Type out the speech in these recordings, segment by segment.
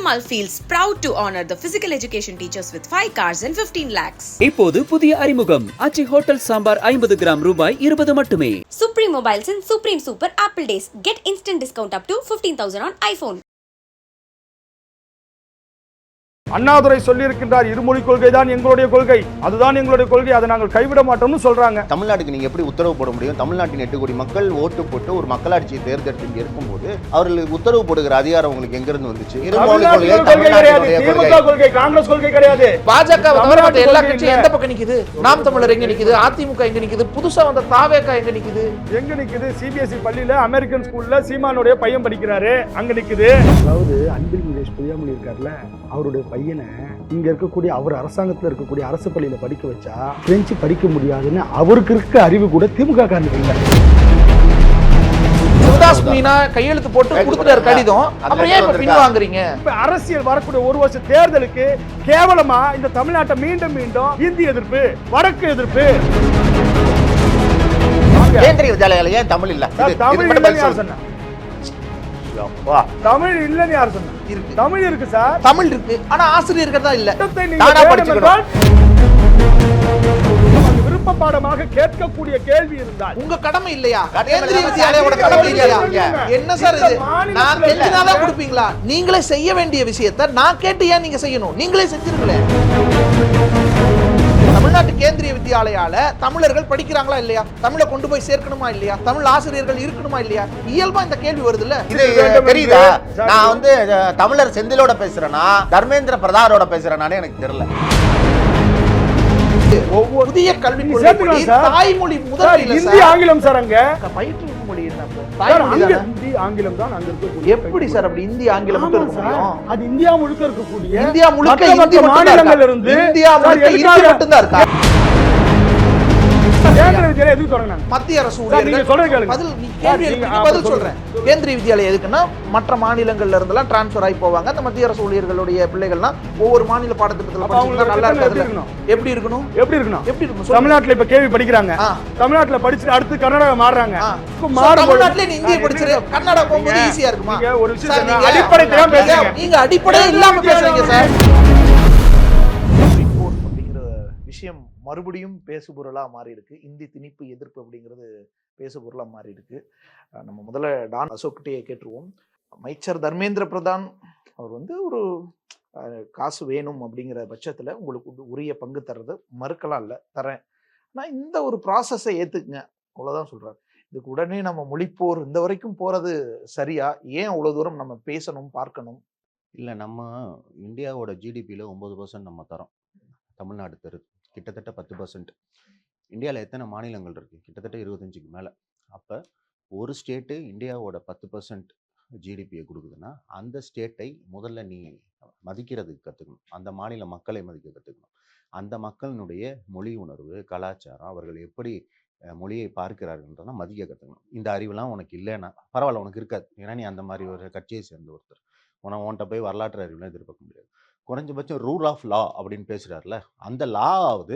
PML feels proud to honor the physical education teachers with 5 cars and 15 lakhs. இப்போது புதிய அறிமுகம் ஆச்சி hotel sambar 50 gram ரூபாய் 20 மட்டுமே. Supreme Mobiles and Supreme Super Apple Days. Get instant discount up to 15,000 on iPhone. Annadurai சொல்லியிருக்கின்றார், இருமொழி கொள்கை தான் எங்களுடைய கொள்கை, அதுதான் எங்களுடைய கொள்கை, அதை நாங்கள் கைவிட மாட்டோம்னு சொல்றாங்க. தமிழ்நாட்டுக்கு நீங்க எப்படி உத்தரவு போட முடியும்? தமிழ்நாட்டின் 8 கோடி மக்கள் ஓட்டு போட்டு ஒரு மக்களாட்சியை தேர்ந்தெடுத்து இங்க இருக்கும்போது அவர்களுக்கு உத்தரவு போடுகிற அதிகாரம் உங்களுக்கு எங்க இருந்து வந்துச்சு? இருமொழி கொள்கை தமிழ்நாட்டுடைய திமுக கொள்கை, காங்கிரஸ் கொள்கை கிடையாது. பாஜக எல்லா கட்சியும் எந்த பக்கம் நிக்குது? நாம் தமிழர் எங்க நிக்குது? அதிமுக எங்க நிக்குது? புதுசா வந்த தாவேகா எங்க நிக்குது? எங்க நிக்குது? சிபிஎஸ்இ பள்ளியில அமெரிக்கன் ஸ்கூல்ல சீமானுடைய பையன் படிக்கிறாரு, அங்க நிக்குது. அதாவது அன்பில் மகேஷ் பொய்யாமொழி இருக்காருல்ல, அவருடைய பையனை இங்க இருக்கக்கூடிய அவர் அரசாங்கத்தில் இருக்கக்கூடிய அரசு பள்ளியில படிக்க வச்சா பிரெஞ்சு படிக்க முடியாதுன்னு அவருக்கு இருக்க அறிவு கூட திமுக காரனுக்கு இல்லை. சிவதாஸ் மீனா கையெழுத்து போட்டு கொடுத்துட்டாரு கடிதம், அப்புறம் ஏன் இப்ப பின்வாங்குறீங்க? அரசியல் வரக்கூடிய ஒரு வருஷ தேர்தலுக்கு கேவலமா இந்த தமிழ்நாட்டை மீண்டும் இந்தி எதிர்ப்பு, வடக்கு எதிர்ப்பு. கேந்திரிய வித்யாலயால ஏன் தமிழ் இல்ல? தமிழ் இல்லைன்னு யார் சொன்னா? தமிழ் இல்லைன்னு யார் சொன்னா? இருக்கு, தமிழ் இருக்கு சார், தமிழ் இருக்கு, ஆனா ஆசிரியர்கள் தான் இல்ல. விருப்ப பாடமாக கேட்கக்கூடிய கேள்வி இருந்தால் உங்க கடமை இல்லையா? கேந்திரிய வித்யாலயோட கடமை இல்லையா? என்ன சார் இது? நான் கேட்டுனாதான் கொடுப்பீங்களா? நீங்களே செய்ய வேண்டிய விஷயத்தை நான் கேட்டு ஏன் நீங்க செய்யணும்? நீங்களே செஞ்சிருக்கல. தமிழ்நாட்டு கேந்திரிய வித்யாலயால தமிழர்கள் படிக்கிறாங்களா இல்லையா? தமிழை கொண்டு போய் சேர்க்கணுமா இல்லையா? தமிழ் ஆசிரியர்கள் இருக்கணுமா இல்லையா? இயல்பா இந்த கேள்வி வருது இல்ல? இது தெரியுதா? நான் தமிழர் செந்திலோட பேசுறேனா தர்மேந்திர பிரதானோட பேசுறேனானே எனக்கு தெரியல. ஒவ்வொரு புதிய கல்வி கொள்கை தாய்மொழி முதல்ல இந்தி ஆங்கிலம் சார், அங்க பயிற்று மொழி என்ன? இந்தி ஆங்கிலம் தான் அங்க இருக்கு. எப்படி சார் அப்படி இந்தி ஆங்கிலம் மட்டும் இருக்க முடியும்? அது இந்தியா முழுக்க இருக்கக்கூடிய இந்தியா முழுக்க இந்தி மாநிலங்கள் இருந்து இந்தியா முழுக்க இந்தி மட்டும் தான் இருக்கா? கேந்திரிய வித்யாலயம் எதுக்கு தொடங்கினாங்க? மத்திய அரசு பதில் சொல்றேன். கேந்திரிய வித்யாலயம் எதுக்குன்னா மற்ற மாநிலங்கள்ல இருந்தெல்லாம் டிரான்ஸ்பர் ஆகி போவாங்க. அந்த மத்திய அரசு ஊழியர்களுடைய பிள்ளைகள்லாம் ஒவ்வொரு மாநில பாடத்திட்டத்துல படிச்சா நல்லா இருக்காது. எப்படி இருக்கணும்? எப்படி இருக்கணும்? எப்படி இருக்கணும்? தமிழ்நாட்டுல இப்ப கேள்வி படிக்கிறாங்க, தமிழ்நாட்டுல படிச்சுட்டு அடுத்து கர்நாடகா மாறுறாங்க. தமிழ்நாட்டுல நீ இந்திய படிச்சிரு, கர்நாடகா போகும்போது ஈஸியா இருக்குமா? ஒரு விஷயம் அடிப்படை தெரியாம பேசுறீங்க. நீங்க அடிப்படை இல்லாம பேசுறீங்க சார். விஷயம் மறுபடியும் பேசுபொருளா மாறி இருக்கு. இந்தி திணிப்பு எதிர்ப்பு அப்படிங்கிறது பேசுபொருளா மாறி இருக்கு. நம்ம முதல்ல டான் அசோக்கிட்டே கேட்டுருவோம். அமைச்சர் தர்மேந்திர பிரதான் அவர் ஒரு காசு வேணும் அப்படிங்கிற பட்சத்துல உங்களுக்கு உரிய பங்கு தர்றது மறுக்கலாம் இல்லை, தரேன். ஆனா இந்த ஒரு ப்ராசஸை ஏத்துக்குங்க, அவ்வளவுதான் சொல்றாரு. இதுக்கு உடனே நம்ம மொழிப்போர் இந்த வரைக்கும் போறது சரியா? ஏன் அவ்வளவு தூரம் நம்ம பேசணும், பார்க்கணும்? இல்லை, நம்ம இந்தியாவோட ஜிடிபியில் 9% நம்ம தரோம். தமிழ்நாடு தருது கிட்டத்தட்ட 10%. இந்தியாவில் எத்தனை மாநிலங்கள் இருக்குது? கிட்டத்தட்ட 25க்கு மேலே. அப்போ ஒரு ஸ்டேட்டு இந்தியாவோட 10% ஜிடிபியை கொடுக்குதுன்னா அந்த ஸ்டேட்டை முதல்ல நீ மதிக்கிறதுக்கு கற்றுக்கணும். அந்த மாநில மக்களை மதிக்க கற்றுக்கணும். அந்த மக்களினுடைய மொழி உணர்வு, கலாச்சாரம், அவர்கள் எப்படி மொழியை பார்க்கிறார்கள்ன்றதான் மதிக்க கற்றுக்கணும். இந்த அறிவுலாம் உனக்கு இல்லைன்னா பரவாயில்ல, உனக்கு இருக்காது. ஏன்னா நீ அந்த மாதிரி ஒரு கட்சியை சேர்ந்த ஒருத்தர். உன்கிட்ட போய் வரலாற்று அறிவுலாம் எதிர்பார்க்க முடியாது. குறைஞ்சபட்சம் ரூல் ஆஃப் லா அப்படின்னு பேசுகிறார்ல, அந்த லாவது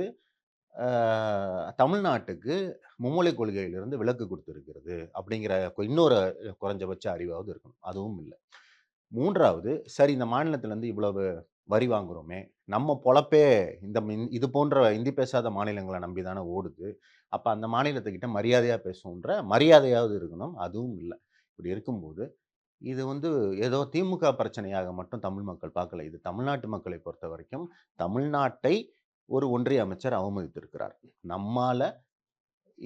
தமிழ்நாட்டுக்கு மும்மொழி கொள்கையிலிருந்து விலக்கு கொடுத்துருக்கிறது அப்படிங்கிற இன்னொரு குறைஞ்சபட்ச அறிவாவது இருக்கணும். அதுவும் இல்லை. மூன்றாவது, சரி இந்த மாநிலத்திலேருந்து இவ்வளவு வரி வாங்குகிறோமே, நம்ம பொழப்பே இது போன்ற இந்தி பேசாத மாநிலங்களை நம்பி தானே ஓடுது. அப்போ அந்த மாநிலத்துக்கிட்ட மரியாதையாக பேசுன்ற மரியாதையாவது இருக்கணும். அதுவும் இல்லை. இப்படி இருக்கும்போது இது ஏதோ திமுக பிரச்சனையாக மட்டும் தமிழ் மக்கள் பார்க்கல. இது தமிழ்நாட்டு மக்களை பொறுத்த வரைக்கும் தமிழ்நாட்டை ஒரு ஒன்றிய அமைச்சர் அவமதித்திருக்கிறார். நம்மால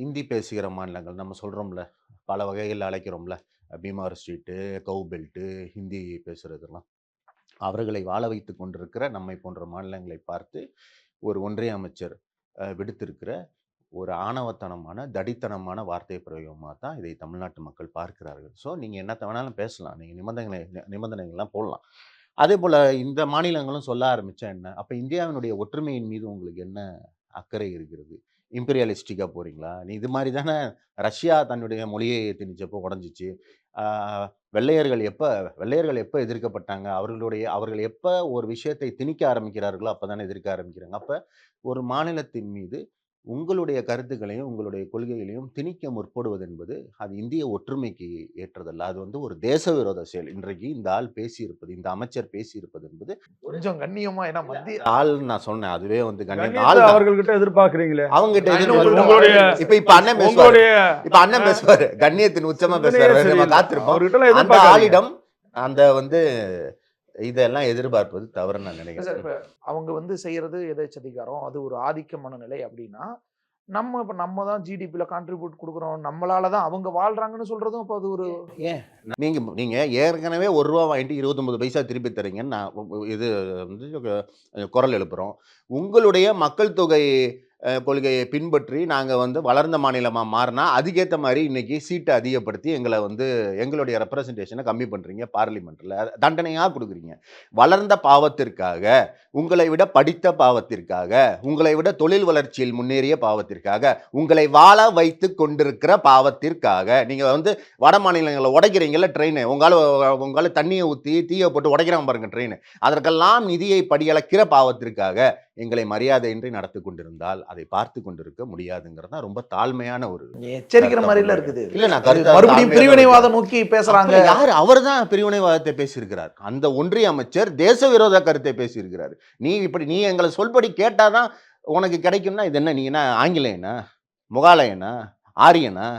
இந்தி பேசுகிற மாநிலங்கள் நம்ம சொல்கிறோம்ல, பல வகைகளில் அழைக்கிறோம்ல, பீமார் ஸ்ட்ரீட்டு, கவு பெல்ட்டு, ஹிந்தி பேசுகிறதெல்லாம், அவர்களை வாழ வைத்து கொண்டிருக்கிற நம்மை போன்ற மாநிலங்களை பார்த்து ஒரு ஒன்றிய அமைச்சர் விடுத்திருக்கிற ஒரு ஆணவத்தனமான தடித்தனமான வார்த்தை பிரயோகமாக தான் இதை தமிழ்நாட்டு மக்கள் பார்க்கிறார்கள். ஸோ நீங்கள் என்னத்தை வேணாலும் பேசலாம், நீங்கள் நிபந்தனைகள்லாம் போடலாம். அதே போல் இந்த மாநிலங்களும் சொல்ல ஆரம்பித்தா என்ன? அப்போ இந்தியாவினுடைய ஒற்றுமையின் மீது உங்களுக்கு என்ன அக்கறை இருக்கிறது? இம்பீரியலிஸ்டிக்காக போகிறீங்களா? நீ இது மாதிரி தானே ரஷ்யா தன்னுடைய மொழியை திணிச்சப்போ உடஞ்சிச்சு. வெள்ளையர்கள் எப்போ எதிர்க்கப்பட்டாங்க? அவர்கள் எப்போ ஒரு விஷயத்தை திணிக்க ஆரம்பிக்கிறார்களோ அப்போ தானே எதிர்க்க ஆரம்பிக்கிறாங்க. அப்போ ஒரு மாநிலத்தின் மீது உங்களுடைய கருத்துக்களையும் உங்களுடைய கொள்கைகளையும் திணிக்க முற்படுவது என்பது அது இந்திய ஒற்றுமைக்கு ஏற்றதல்ல. அது வந்து ஒரு தேச விரோத செயல். இன்றைக்கு இந்த ஆள் பேசியிருப்பது, இந்த அமைச்சர் பேசியிருப்பது என்பது கொஞ்சம் கண்ணியமா, ஏன்னா மத்திய ஆள் நான் சொன்னேன். அதுவே வந்து ஆள் கண்ணியத்தை அவர்கள்கிட்ட எதிர்பார்க்கறீங்களே. அவங்ககிட்ட நான் எதிர்பார்க்கிறோம். இன்னும் உங்களுடைய இப்ப அண்ணன் பேசுவாரு. உங்களுடைய இப்ப அண்ணன் பேசுவாரு. கண்ணியத்தின் உச்சமா பேசுவாரு. நம்ம காத்திருப்போம். அவர்கிட்ட அந்த எதிர்பார்க்கறீங்க. ஆளிடம் அந்த வந்து இதெல்லாம் எதிர்பார்ப்பது தவறுன்னு நான் சார், நினைக்கிறேன். இப்ப அவங்க வந்து செய்யறது எதேச்சதிகாரம், அது ஒரு ஆதிக்க மனநிலை அப்படின்னா, நம்ம தான் ஜிடிபில கான்ட்ரிபியூட் கொடுக்குறோம், நம்மளால தான் அவங்க வாழ்றாங்கன்னு சொல்றதும் அப்ப அது ஒரு நீங்க ஏற்கனவே ₹1 வாங்கிட்டு 29 பைசா திருப்பி தரீங்கன்னு நான் இது வந்து குரல் எழுப்புறோம். உங்களுடைய மக்கள் தொகை கொள்கையை பின்பற்றி நாங்கள் வந்து வளர்ந்த மாநிலமாக மாறினா அதுக்கேற்ற மாதிரி இன்னைக்கு சீட்டை அதிகப்படுத்தி எங்களை வந்து எங்களுடைய ரெப்ரசன்டேஷனை கம்மி பண்ணுறீங்க. பார்லிமெண்ட்டில் தண்டனையாக கொடுக்குறீங்க. வளர்ந்த பாவத்திற்காக, உங்களை விட படித்த பாவத்திற்காக, உங்களை விட தொழில் வளர்ச்சியில் முன்னேறிய பாவத்திற்காக, உங்களை வாழ வைத்து கொண்டிருக்கிற பாவத்திற்காக நீங்கள் வந்து வட மாநிலங்களை உடைக்கிறீங்கல்ல ட்ரெயின், உங்களால் தண்ணியை ஊற்றி தீயை போட்டு உடைக்கிறான் பாருங்க ட்ரெயின், அதற்கெல்லாம் நிதியை படியளக்கிற பாவத்திற்காக எங்களை மரியாதையின்றி நடத்தி கொண்டிருந்தால் அதை பார்த்து கொண்டிருக்க முடியாதுங்கிறது தான் ரொம்ப தாழ்மையான ஒரு எச்சரிக்கிற மாதிரில இருக்குது. இல்ல நான் கருத்து மறுபடியும் பிரிவினைவாதம் நோக்கி பேசுறாங்க. யார்? அவர் தான் பிரிவினைவாதத்தை பேசியிருக்கிறார். அந்த ஒன்றிய அமைச்சர் தேச விரோத கருத்தை பேசியிருக்கிறார். நீ எங்களை சொல்படி கேட்டாதான் உனக்கு கிடைக்கும்னா இது என்ன? நீ என்ன ஆங்கிலேயனா, முகாலயனா, ஆரியனா?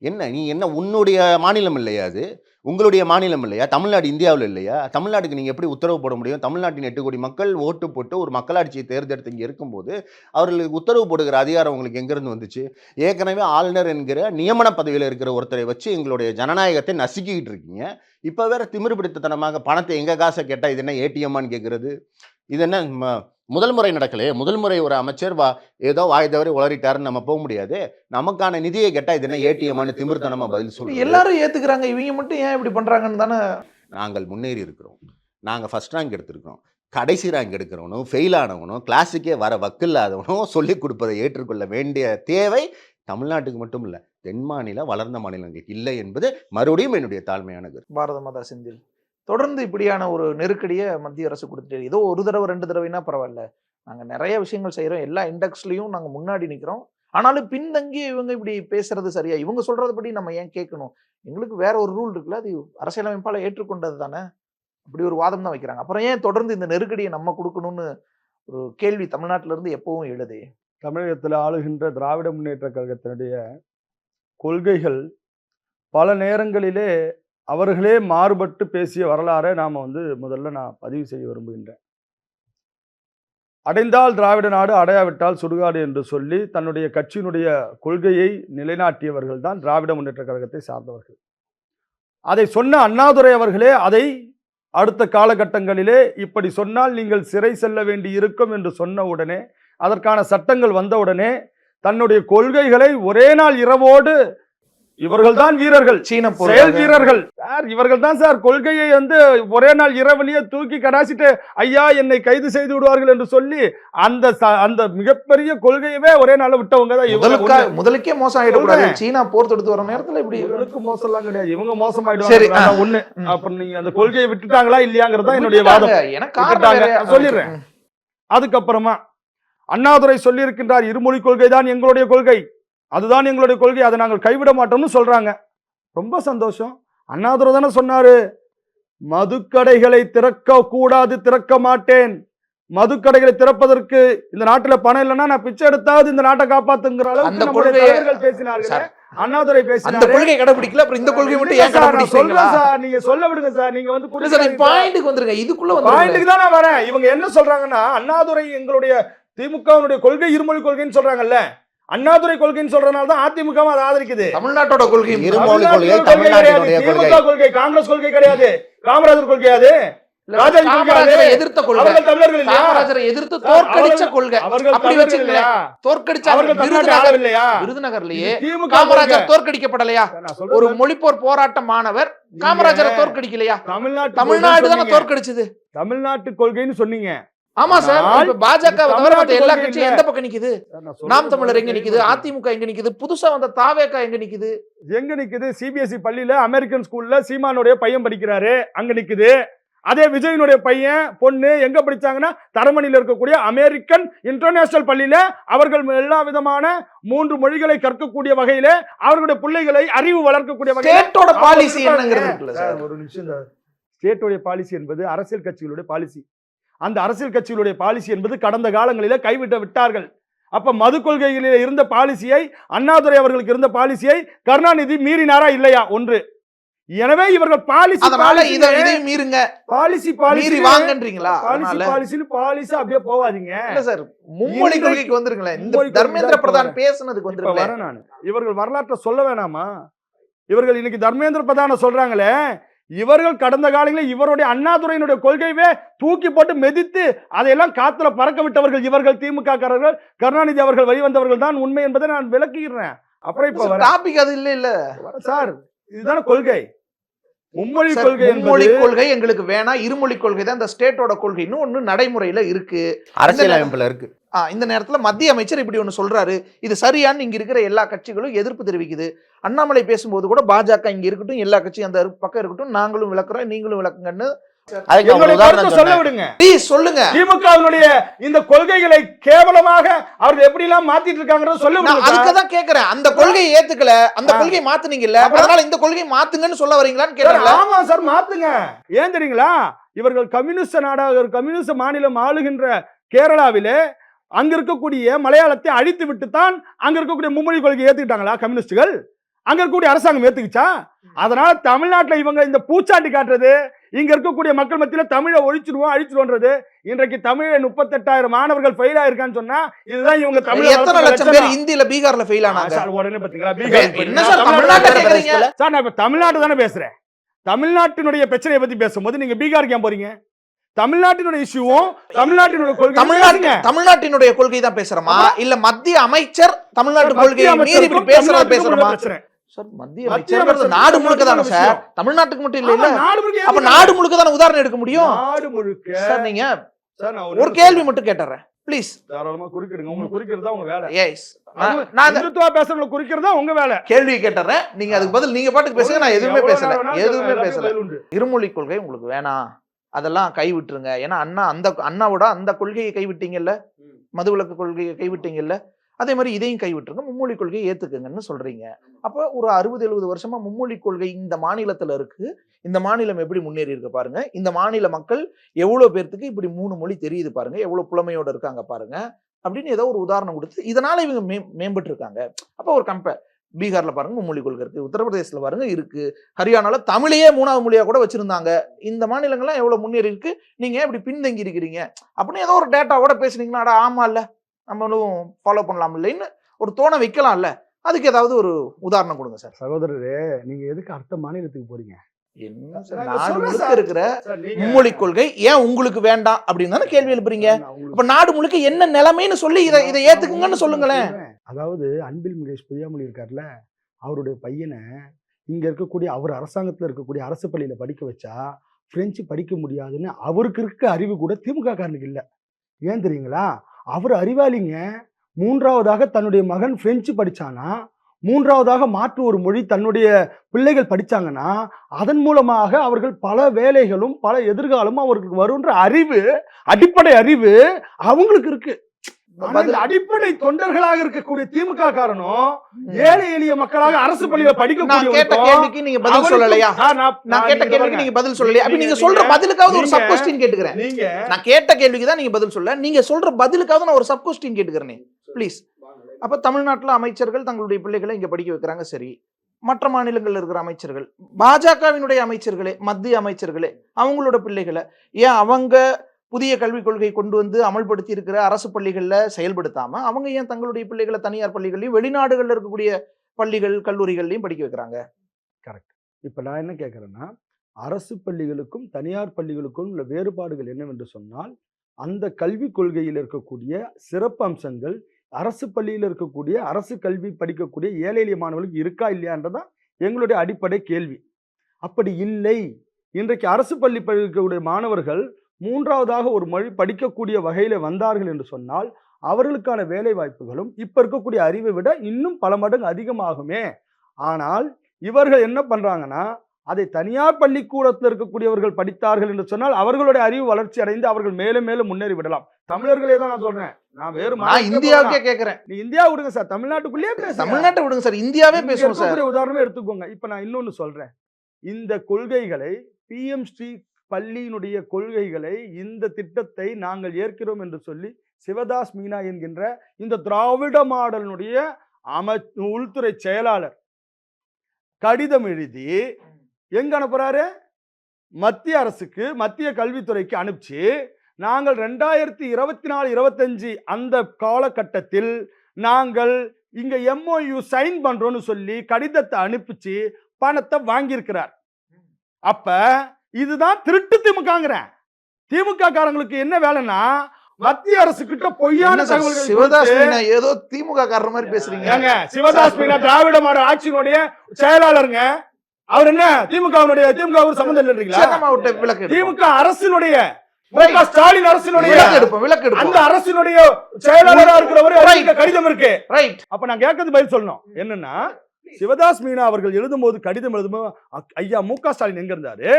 என்ன நீ என்ன உன்னுடைய மாநிலம் இல்லையா? அது உங்களுடைய மாநிலம் இல்லையா? தமிழ்நாடு இந்தியாவில் இல்லையா? தமிழ்நாட்டுக்கு நீங்கள் எப்படி உத்தரவு போட முடியும்? தமிழ்நாட்டின் 8 கோடி மக்கள் ஓட்டு போட்டு ஒரு மக்களாட்சியை தேர்ந்தெடுத்து இங்கே இருக்கும்போது அவர்களுக்கு உத்தரவு போடுகிற அதிகாரம் உங்களுக்கு எங்கேருந்து வந்துச்சு? ஏற்கனவே ஆளுநர் என்கிற நியமன பதவியில் இருக்கிற ஒருத்தரை வச்சு எங்களுடைய ஜனநாயகத்தை நசுக்கிக்கிட்டு இருக்கீங்க. இப்போ வேற திமிரு பிடித்தனமாக பணத்தை எங்கள் காசை கேட்டால் இது என்ன ஏடிஎம்மான்னு கேட்குறது? இது என்ன முதல் முறை நடக்கலையே? முதல் முறை ஒரு அமைச்சர் ஏதோ வாய் தவறி உளறிட்டாருன்னு நம்ம போக முடியாது. நமக்கான நிதியை கேட்டால் இது என்ன ஏடிஎம்மான்னு திமிர்த்தனமா பதில் சொல்லுங்க. எல்லாரும் ஏத்துக்கிறாங்க, இவங்க மட்டும் ஏன் இப்படி பண்றாங்கன்னு தானே. நாங்கள் முன்னேறி இருக்கிறோம். நாங்கள் ஃபர்ஸ்ட் ரேங்க் எடுத்திருக்கிறோம். கடைசி ரேங்க் எடுக்கிறவனும் ஃபெயில் ஆனவனும் கிளாஸுக்கே வர வக்கில்லாதவனும் சொல்லிக் கொடுப்பதை ஏற்றுக்கொள்ள வேண்டிய தேவை தமிழ்நாட்டுக்கு மட்டும் இல்லை, தென் மாநில வளர்ந்த மாநிலங்களுக்கு இல்லை என்பது மறுபடியும் என்னுடைய தாழ்மையான கருத்து. பாரத மாதா செந்தில் தொடர்ந்து இப்படியான ஒரு நெருக்கடியை மத்திய அரசு கொடுத்துட்டு, ஏதோ ஒரு தடவை 2 தடவைனா பரவாயில்ல, நாங்கள் நிறைய விஷயங்கள் செய்கிறோம், எல்லா இண்டெக்ஸ்லையும் நாங்கள் முன்னாடி நிற்கிறோம், ஆனாலும் பின்தங்கி இவங்க இப்படி பேசுறது சரியா? இவங்க சொல்றதுபடி நம்ம ஏன் கேட்கணும்? எங்களுக்கு வேற ஒரு ரூல் இருக்குல்ல, அது அரசியலமைப்பால் ஏற்றுக்கொண்டது தானே. அப்படி ஒரு வாதம் தான் வைக்கிறாங்க. அப்புறம் ஏன் தொடர்ந்து இந்த நெருக்கடியை நம்ம கொடுக்கணும்னு ஒரு கேள்வி தமிழ்நாட்டில இருந்து எப்பவும் எழுதே. தமிழகத்தில் ஆளுகின்ற திராவிட முன்னேற்ற கழகத்தினுடைய கொள்கைகள் பல நேரங்களிலே அவர்களே மாறுபட்டு பேசிய வரலாறை நாம் முதல்ல நான் பதிவு செய்ய விரும்புகின்றேன். அடைந்தால் திராவிட நாடு, அடையாவிட்டால் சுடுகாடு என்று சொல்லி தன்னுடைய கட்சியினுடைய கொள்கையை நிலைநாட்டியவர்கள் தான் திராவிட முன்னேற்ற கழகத்தை சார்ந்தவர்கள். அதை சொன்ன அண்ணாதுரை அவர்களே அதை அடுத்த காலகட்டங்களிலே இப்படி சொன்னால் நீங்கள் சிறை செல்ல வேண்டி இருக்கும் என்று சொன்ன உடனே, அதற்கான சட்டங்கள் வந்தவுடனே தன்னுடைய கொள்கைகளை ஒரே நாள் இரவோடு, இவர்கள் தான் வீரர்கள், சீன செயல் வீரர்கள் சார், இவர்கள் தான் சார் கொள்கையை ஒரே நாள் இரவலியே தூக்கி கடாசிட்டு ஐயா என்னை கைது செய்து விடுவார்கள் என்று சொல்லி அந்த மிகப்பெரிய கொள்கையவே ஒரே நாள் விட்டவங்க தான். முதலுக்கே மோசம் ஆயிடக்கூடாது. சீனா போர் தொடுத்து வர நேரத்துல இப்படி மோசம் எல்லாம் கிடையாது, இவங்க மோசமாயிடுவாங்க. ஒண்ணு அப்ப நீங்க அந்த கொள்கையை விட்டுட்டாங்களா இல்லையாங்கிறதா என்னுடைய வாதம். சொல்லிடுறேன். அதுக்கப்புறமா அண்ணாதுரை சொல்லி இருக்கின்றார், இருமொழி கொள்கை தான் எங்களுடைய கொள்கை, அதுதான் எங்களுடைய கொள்கை, அதை நாங்கள் கைவிட மாட்டோம்னு சொல்றாங்க. ரொம்ப சந்தோஷம். அண்ணாதுரை தானே சொன்னாரு, மதுக்கடைகளை திறக்க கூடாது, திறக்க மாட்டேன், மதுக்கடைகளை திறப்பதற்கு இந்த நாட்டுல பணம் இல்லைன்னா நான் பிச்சை எடுத்தாவது இந்த நாட்டை காப்பாத்துங்கிற அளவுக்கு பேசினார்கள். அண்ணாதுரை பேசினார். கொள்கை கடைபிடிக்கல, அப்புறம் இந்த கொள்கை மட்டும் ஏன் கடைபிடிக்கிறீங்களா? நீங்க சொல்ல விடுங்க சார். நீங்க பாயிண்ட்க்கு வந்துருங்க. இதுக்குள்ள பாயிண்ட்க்கு தான் நான் வரேன். இவங்க என்ன சொல்றாங்கன்னா, அண்ணாதுரை எங்களுடைய திமுகவினுடைய கொள்கை இருமொழி கொள்கைன்னு சொல்றாங்கல்ல, அண்ணாதுரை கொள்கைன்னு சொல்றதுனால தான் அதிமுக அதை ஆதரிக்குது. தமிழ்நாட்டோட கொள்கை இருமொழி கொள்கை, தமிழ்நாட்டுடைய திமுக கொள்கை, காங்கிரஸ் கொள்கை கிடையாது, காமராஜர் கொள்கை, அது காமராஜரை எதிர்த்த கொள்கை, காமராஜரை எதிர்த்து தோற்கடிச்ச கொள்கை. அப்படி வச்சுக்கலையா? தோற்கடிச்ச விருதுநகர்லயே காமராஜர் தோற்கடிக்கப்படலையா? ஒரு மொழிப்போர் போராட்ட மாணவர் காமராஜரை தோற்கடிக்கலையா? தமிழ்நாடு தானே தோற்கடிச்சது. தமிழ்நாட்டு கொள்கைன்னு சொன்னீங்க. ஆமா சார். இப்ப பாஜக தவிர மத்த எல்லா கட்சியும் எந்த பக்கம் நிக்குது? நாம் தமிழர் எங்க நிக்குது? அதிமுக எங்க நிக்குது? புதுசா வந்த தாவேகா எங்க நிக்குது? சிபிஎஸ்இ பள்ளியில அமெரிக்கன் ஸ்கூல்ல சீமானுடைய பையன் படிக்கிறாரு, அங்க நிக்குது. அதே விஜயனுடைய பையன் பொண்ணு எங்க படிச்சாங்கன்னா தரமணியில் இருக்கக்கூடிய அமெரிக்கன் இன்டர்நேஷனல் பள்ளியில அவர்கள் எல்லா விதமான 3 மொழிகளை கற்கக்கூடிய வகையில அவர்களுடைய பிள்ளைகளை அறிவு வளர்க்கக்கூடிய ஸ்டேட்டோட பாலிசி என்னங்கிறது இருக்குல்ல சார். ஒரு நிமிஷம். இந்த ஸ்டேட்டோட பாலிசி என்பது அரசியல் கட்சிகளுடைய பாலிசி. அந்த அரசியல் கட்சிகளுடைய பாலிசி என்பது கடந்த காலங்களில விட்டார்கள். அப்ப மது கொள்கையில இருந்த பாலிசியை, அண்ணாதுரை அவர்களுக்கு இருந்த பாலிசியை கருணாநிதி மீறினாரா இல்லையா? ஒன்று. எனவே இவர்கள் பாலிசி மீறுங்க, பாலிசி மீறி வாங்கன்றீங்களா? பாலிசி அப்படியே போவாதீங்க. இல்ல சார், மும்மொழி கொள்கைக்கு வந்துருங்களேன். இந்த தர்மேந்திர பிரதான் பேசுனதுக்கு வந்துருங்களேன். நான் இவர்கள் வரலாற்றை சொல்ல வேணாமா? இவர்கள் இன்னைக்கு தர்மேந்திர பிரதான சொல்றாங்களே, இவர்கள் கடந்த காலங்களில் இவருடைய அண்ணாதுரையினுடைய கொள்கையே தூக்கி போட்டு மெதித்து அதையெல்லாம் காத்துல பறக்க விட்டவர்கள் இவர்கள். திமுக காரர்கள், கருணாநிதி அவர்கள் வழிவந்தவர்கள் தான் உண்மை என்பதை நான் விளக்குகிறேன். அப்புறம் இப்ப டாபிக் அது இல்ல சார், இதுதான கொள்கை. மும்மொழி கொள்கை எங்களுக்கு வேணாம், இருமொழி கொள்கை தான் இந்த ஸ்டேட்டோட கொள்கை. இன்னொன்னு நடைமுறையில இருக்கு, அரசியலமைப்புல இருக்கு. இந்த நேரத்துல மத்திய அமைச்சர் இப்படி ஒண்ணு சொல்றாரு, இது சரியான்னு இங்க இருக்கிற எல்லா கட்சிகளும் எதிர்ப்பு தெரிவிக்குது. அண்ணாமலை பேசும்போது கூட பாஜக இங்க இருக்கட்டும், எல்லா கட்சியும் அந்த பக்கம் இருக்கட்டும், நாங்களும் விளக்குறோம், நீங்களும் விளக்குங்கன்னு சொல்ல விடுங்க. சொல்லுங்க. திமுகவினுடைய இந்த கொள்கைகளை கேவலமாக அவர்கள் எப்படி எல்லாம் மாத்திட்டு இருக்காங்க சொல்ல விடுங்க. அதுக்குதான் கேக்குறேன். அந்த கொள்கையை ஏத்துக்கல, அந்த கொள்கையை மாத்துனீங்கல்ல, அதனால இந்த கொள்கையை மாத்துங்கன்னு சொல்ல வரீங்களான்னு கேக்குறேன். ஆமா சார், மாத்துங்க. ஏன் தெரியுங்களா? இவர்கள் கம்யூனிஸ்ட் நாடாக, கம்யூனிஸ்ட் மாநிலம் ஆளுகின்ற கேரளாவிலே அங்க இருக்கக்கூடிய மலையாளத்தை அழித்து விட்டுத்தான் அங்க இருக்கக்கூடிய மும்மொழி கொள்கையை ஏத்துக்கிட்டாங்களா கம்யூனிஸ்டுகள்? அங்க இருக்கக்கூடிய அரசாங்கம் ஏத்துக்குச்சா? அதனால தமிழ்நாட்டுல இவங்க இந்த பூச்சாண்டி காட்டுறது, இங்க இருக்கக்கூடிய மக்கள் மத்தியில தமிழை அழிச்சிருவோன்றது. இன்றைக்கு தமிழ 38,000 மாணவர்கள் ஃபெயில் ஆயிருக்கான்னு சொன்னா இதுதான் இவங்க தமிழ். எத்தனை லட்சம் பேர் இந்தியில பீகார்ல ஃபெயில் ஆனாங்க? உடனே பாத்தீங்களா? சார், நான் இப்ப தமிழ்நாட்டு தானே பேசுறேன். தமிழ்நாட்டினுடைய பிரச்சனையை பத்தி பேசும்போது நீங்க பீகாருக்கு ஏன் போறீங்க? தமிழ்நாட்டினுடைய இஷ்யூவும் தமிழ்நாட்டினுடைய கொள்கை, தமிழ்நாட்டினுடைய கொள்கை தான் பேசுறோமா, இல்ல மத்திய அமைச்சர் தமிழ்நாட்டு கொள்கையை மீறி பேசுறோமா? சார், மத்திய அமைச்சர் நாடு முழுக்க தானே சார், தமிழ்நாட்டுக்கு மட்டும் இல்ல. அப்ப நாடு முழுக்க தானே உதாரணம் எடுக்க முடியும். நாடு முழுக்க. சார், நீங்க ஒரு கேள்வி மட்டும் கேட்டுறேன் ப்ளீஸ். தாராளமா குறிக்கிடுங்க. உங்களுக்கு குறிக்கிறதா உங்க வேலை. எஸ், நான் இந்துத்துவா பேசுறவங்க குறிக்கிறதா உங்க வேலை. கேள்வி கேட்டுறேன், நீங்க அதுக்கு பதில் நீங்க பாட்டுக்கு பேசுங்க. நான் எதுவுமே பேசல. இருமொழி கொள்கை உங்களுக்கு வேணாம், அதெல்லாம் கைவிட்டுருங்க. ஏன்னா அண்ணாவோட அந்த கொள்கையை கைவிட்டீங்கல்ல, மதுவிலக்கு கொள்கையை கைவிட்டீங்கல்ல, அதே மாதிரி இதையும் கைவிட்டுருங்க, மும்மொழி கொள்கையை ஏத்துக்குங்கன்னு சொல்றீங்க. அப்போ ஒரு 60-70 வருஷமா மும்மொழி கொள்கை இந்த மாநிலத்துல இருக்கு. இந்த மாநிலம் எப்படி முன்னேறி இருக்கு பாருங்க. இந்த மாநில மக்கள் எவ்வளவு பேர்த்துக்கு இப்படி 3 மொழி தெரியுது பாருங்க, எவ்வளவு புலமையோட இருக்காங்க பாருங்க அப்படின்னு ஏதோ ஒரு உதாரணம் கொடுத்து இதனால இவங்க மேம்பட்டு இருக்காங்க. அப்போ ஒரு கம்பேர், பீகார்ல பாருங்க மும்மொழி கொள்கை இருக்கு, உத்தரப்பிரதேசத்துல பாருங்க இருக்கு, ஹரியானால தமிழையே 3வது மொழியா கூட வச்சிருந்தாங்க. இந்த மாநிலங்கள்லாம் எவ்வளவு முன்னேறி இருக்கு, நீங்க எப்படி பின்தங்கி இருக்கிறீங்க அப்படின்னு ஏதோ ஒரு டேட்டாவோட பேசுனீங்கன்னா ஆமா இல்ல நம்மளும் ஃபாலோ பண்ணலாம் இல்லைன்னு ஒரு தோண வைக்கலாம்ல. அதுக்கு ஏதாவது ஒரு உதாரணம் கொடுங்க சார். சகோதரரே, நீங்க எதுக்கு அடுத்த மாநிலத்துக்கு போறீங்க? என்ன சார், நாடு முழுக்க இருக்கிற மும்மொழி கொள்கை ஏன் உங்களுக்கு வேண்டாம் அப்படின்னு தானே கேள்வி எழுப்புறீங்க. அப்ப நாடு முழுக்க என்ன நிலைமைன்னு சொல்லி இதை ஏத்துக்குங்கன்னு சொல்லுங்களேன். அதாவது அன்பில் மகேஷ் பொய்யாமொழி இருக்காருல்ல, அவருடைய பையனை இங்க இருக்கக்கூடிய அவர் அரசாங்கத்துல இருக்கக்கூடிய அரசு பள்ளியில படிக்க வச்சா பிரெஞ்சு படிக்க முடியாதுன்னு அவருக்கு இருக்க அறிவு கூட திமுக காரனுக்கு இல்லை. ஏன் தெரியுங்களா? அவர் அறிவாளிங்க. 3வதாக தன்னுடைய மகன் பிரெஞ்சு படிச்சானா, 3வதாக மாற்று ஒரு மொழி தன்னுடைய பிள்ளைகள் படிச்சாங்கன்னா அதன் மூலமாக அவர்கள் பல வேலைகளும் பல எதிர்காலமும் அவர்களுக்கு வரும்ன்ற அறிவு, அடிப்படை அறிவு அவங்களுக்கு இருக்கு. அடிப்படை தொண்டர்களாக இருக்கக்கூடிய திமுக காரனும் ஏழை எளிய மக்களாக அரசு பள்ளியில படிக்கக்கூடிய கேள்விக்கு நீங்க பதில் சொல்லலையா? நான் கேட்ட கேள்விக்கு நீங்க பதில் சொல்லலையா? அப்ப நீங்க சொல்ற பதிலுக்காவது ஒரு சப் கொஸ்டின் கேட்டுக்கிறேன். நான் கேட்ட கேள்விக்கு தான் நீங்க பதில் சொல்ல, நீங்க சொல்ற பதிலுக்காவது நான் ஒரு சப் கொஸ்டின் கேட்டுக்கிறேன் ப்ளீஸ். அப்ப தமிழ்நாட்டுல அமைச்சர்கள் தங்களுடைய பிள்ளைகளை இங்க படிக்க வைக்கிறாங்க, சரி. மற்ற மாநிலங்கள்ல இருக்கிற அமைச்சர்கள், பாஜகவினுடைய அமைச்சர்களே, மத்திய அமைச்சர்களே, அவங்களோட பிள்ளைகளை ஏன் அவங்க புதிய கல்விக் கொள்கை கொண்டு வந்து அமல்படுத்தி இருக்கிற அரசு பள்ளிகள்ல செயல்படுத்தாம அவங்க ஏன் தங்களுடைய பிள்ளைகளை தனியார் பள்ளிகளையும் வெளிநாடுகள்ல இருக்கக்கூடிய பள்ளிகள் கல்லூரிகள்லையும் படிக்க வைக்கிறாங்க? கரெக்ட். இப்ப நான் என்ன கேட்கிறேன்னா, அரசு பள்ளிகளுக்கும் தனியார் பள்ளிகளுக்கும் உள்ள வேறுபாடுகள் என்னவென்று சொன்னால், அந்த கல்விக் கொள்கையில் இருக்கக்கூடிய சிறப்பு அம்சங்கள் அரசு பள்ளியில் இருக்கக்கூடிய அரசு கல்வி படிக்கக்கூடிய ஏழை எளிய மாணவர்களுக்கு இருக்கா இல்லையான்றதான் எங்களுடைய அடிப்படை கேள்வி. அப்படி இல்லை. இன்றைக்கு அரசு பள்ளி படிக்கக்கூடிய மாணவர்கள் 3வதாக ஒரு மொழி படிக்கக்கூடிய வகையில வந்தார்கள் என்று சொன்னால் அவர்களுக்கான வேலை வாய்ப்புகளும் இப்ப இருக்கக்கூடிய அறிவை விட இன்னும் பல மடங்கு அதிகமாகுமே. ஆனால் இவர்கள் என்ன பண்றாங்கன்னா, அதை தனியார் பள்ளிக்கூடத்தில் இருக்கக்கூடியவர்கள் படித்தார்கள் என்று சொன்னால் அவர்களுடைய அறிவு வளர்ச்சி அடைந்து அவர்கள் மேலும் மேலும் முன்னேறி விடலாம். தமிழர்களே தான் நான் சொல்றேன், நான் வேறு நான் இந்தியாவுக்கே கேட்கிறேன். நீ இந்தியா விடுங்க சார், தமிழ்நாட்டுக்குள்ளேயே பேசுங்க. தமிழ்நாட்டை விடுங்க சார், இந்தியாவே பேசுவோம் சார். உதாரணமே எடுத்துக்கோங்க. இப்ப நான் இன்னொன்னு சொல்றேன், இந்த கொள்கைகளை PM ஸ்ரீ பள்ளியினுடைய கொள்கைகளை, இந்த திட்டத்தை நாங்கள் ஏற்கிறோம் என்று சொல்லி சிவதாஸ் மீனா என்கின்ற இந்த திராவிட மாடலினுடைய உள்துறை செயலாளர் கடிதம் எழுதி எங்க அனுப்புறாரு? மத்திய அரசுக்கு, மத்திய கல்வித்துறைக்கு அனுப்பிச்சு, நாங்கள் 2024-25 அந்த காலகட்டத்தில் நாங்கள் இங்க MOU சைன் பண்றோம்னு சொல்லி கடிதத்தை அனுப்பிச்சு பணத்தை வாங்கியிருக்கிறார். அப்ப இதுதான் திருட்டு திமுகங்கிறேன். திமுக காரங்களுக்கு என்ன வேலைன்னா மத்திய அரசு கிட்ட பொய்யான தகவல்கள். சிவதாஸ் மீனா ஏதோ திமுக காரர் மாதிரி பேசுறீங்க. சிவதாஸ் மீனா திராவிட மாடல் ஆட்சியினுடைய செயலாளருங்க. அவர் என்ன திமுக சம்பந்தம் இல்லைங்களா? திமுக அரசினுடைய ஸ்டாலின் அரசினுடைய அந்த அரசினுடைய செயலாளராக இருக்கிறவர் கடிதம் இருக்கு. அப்ப நான் கேட்கறது பதில் சொல்லணும். என்னன்னா சிவதாஸ் மீனா அவர்கள் எழுதும்போது, கடிதம் எழுதும்போது ஐயா மு.க. ஸ்டாலின் எங்க இருந்தாரு?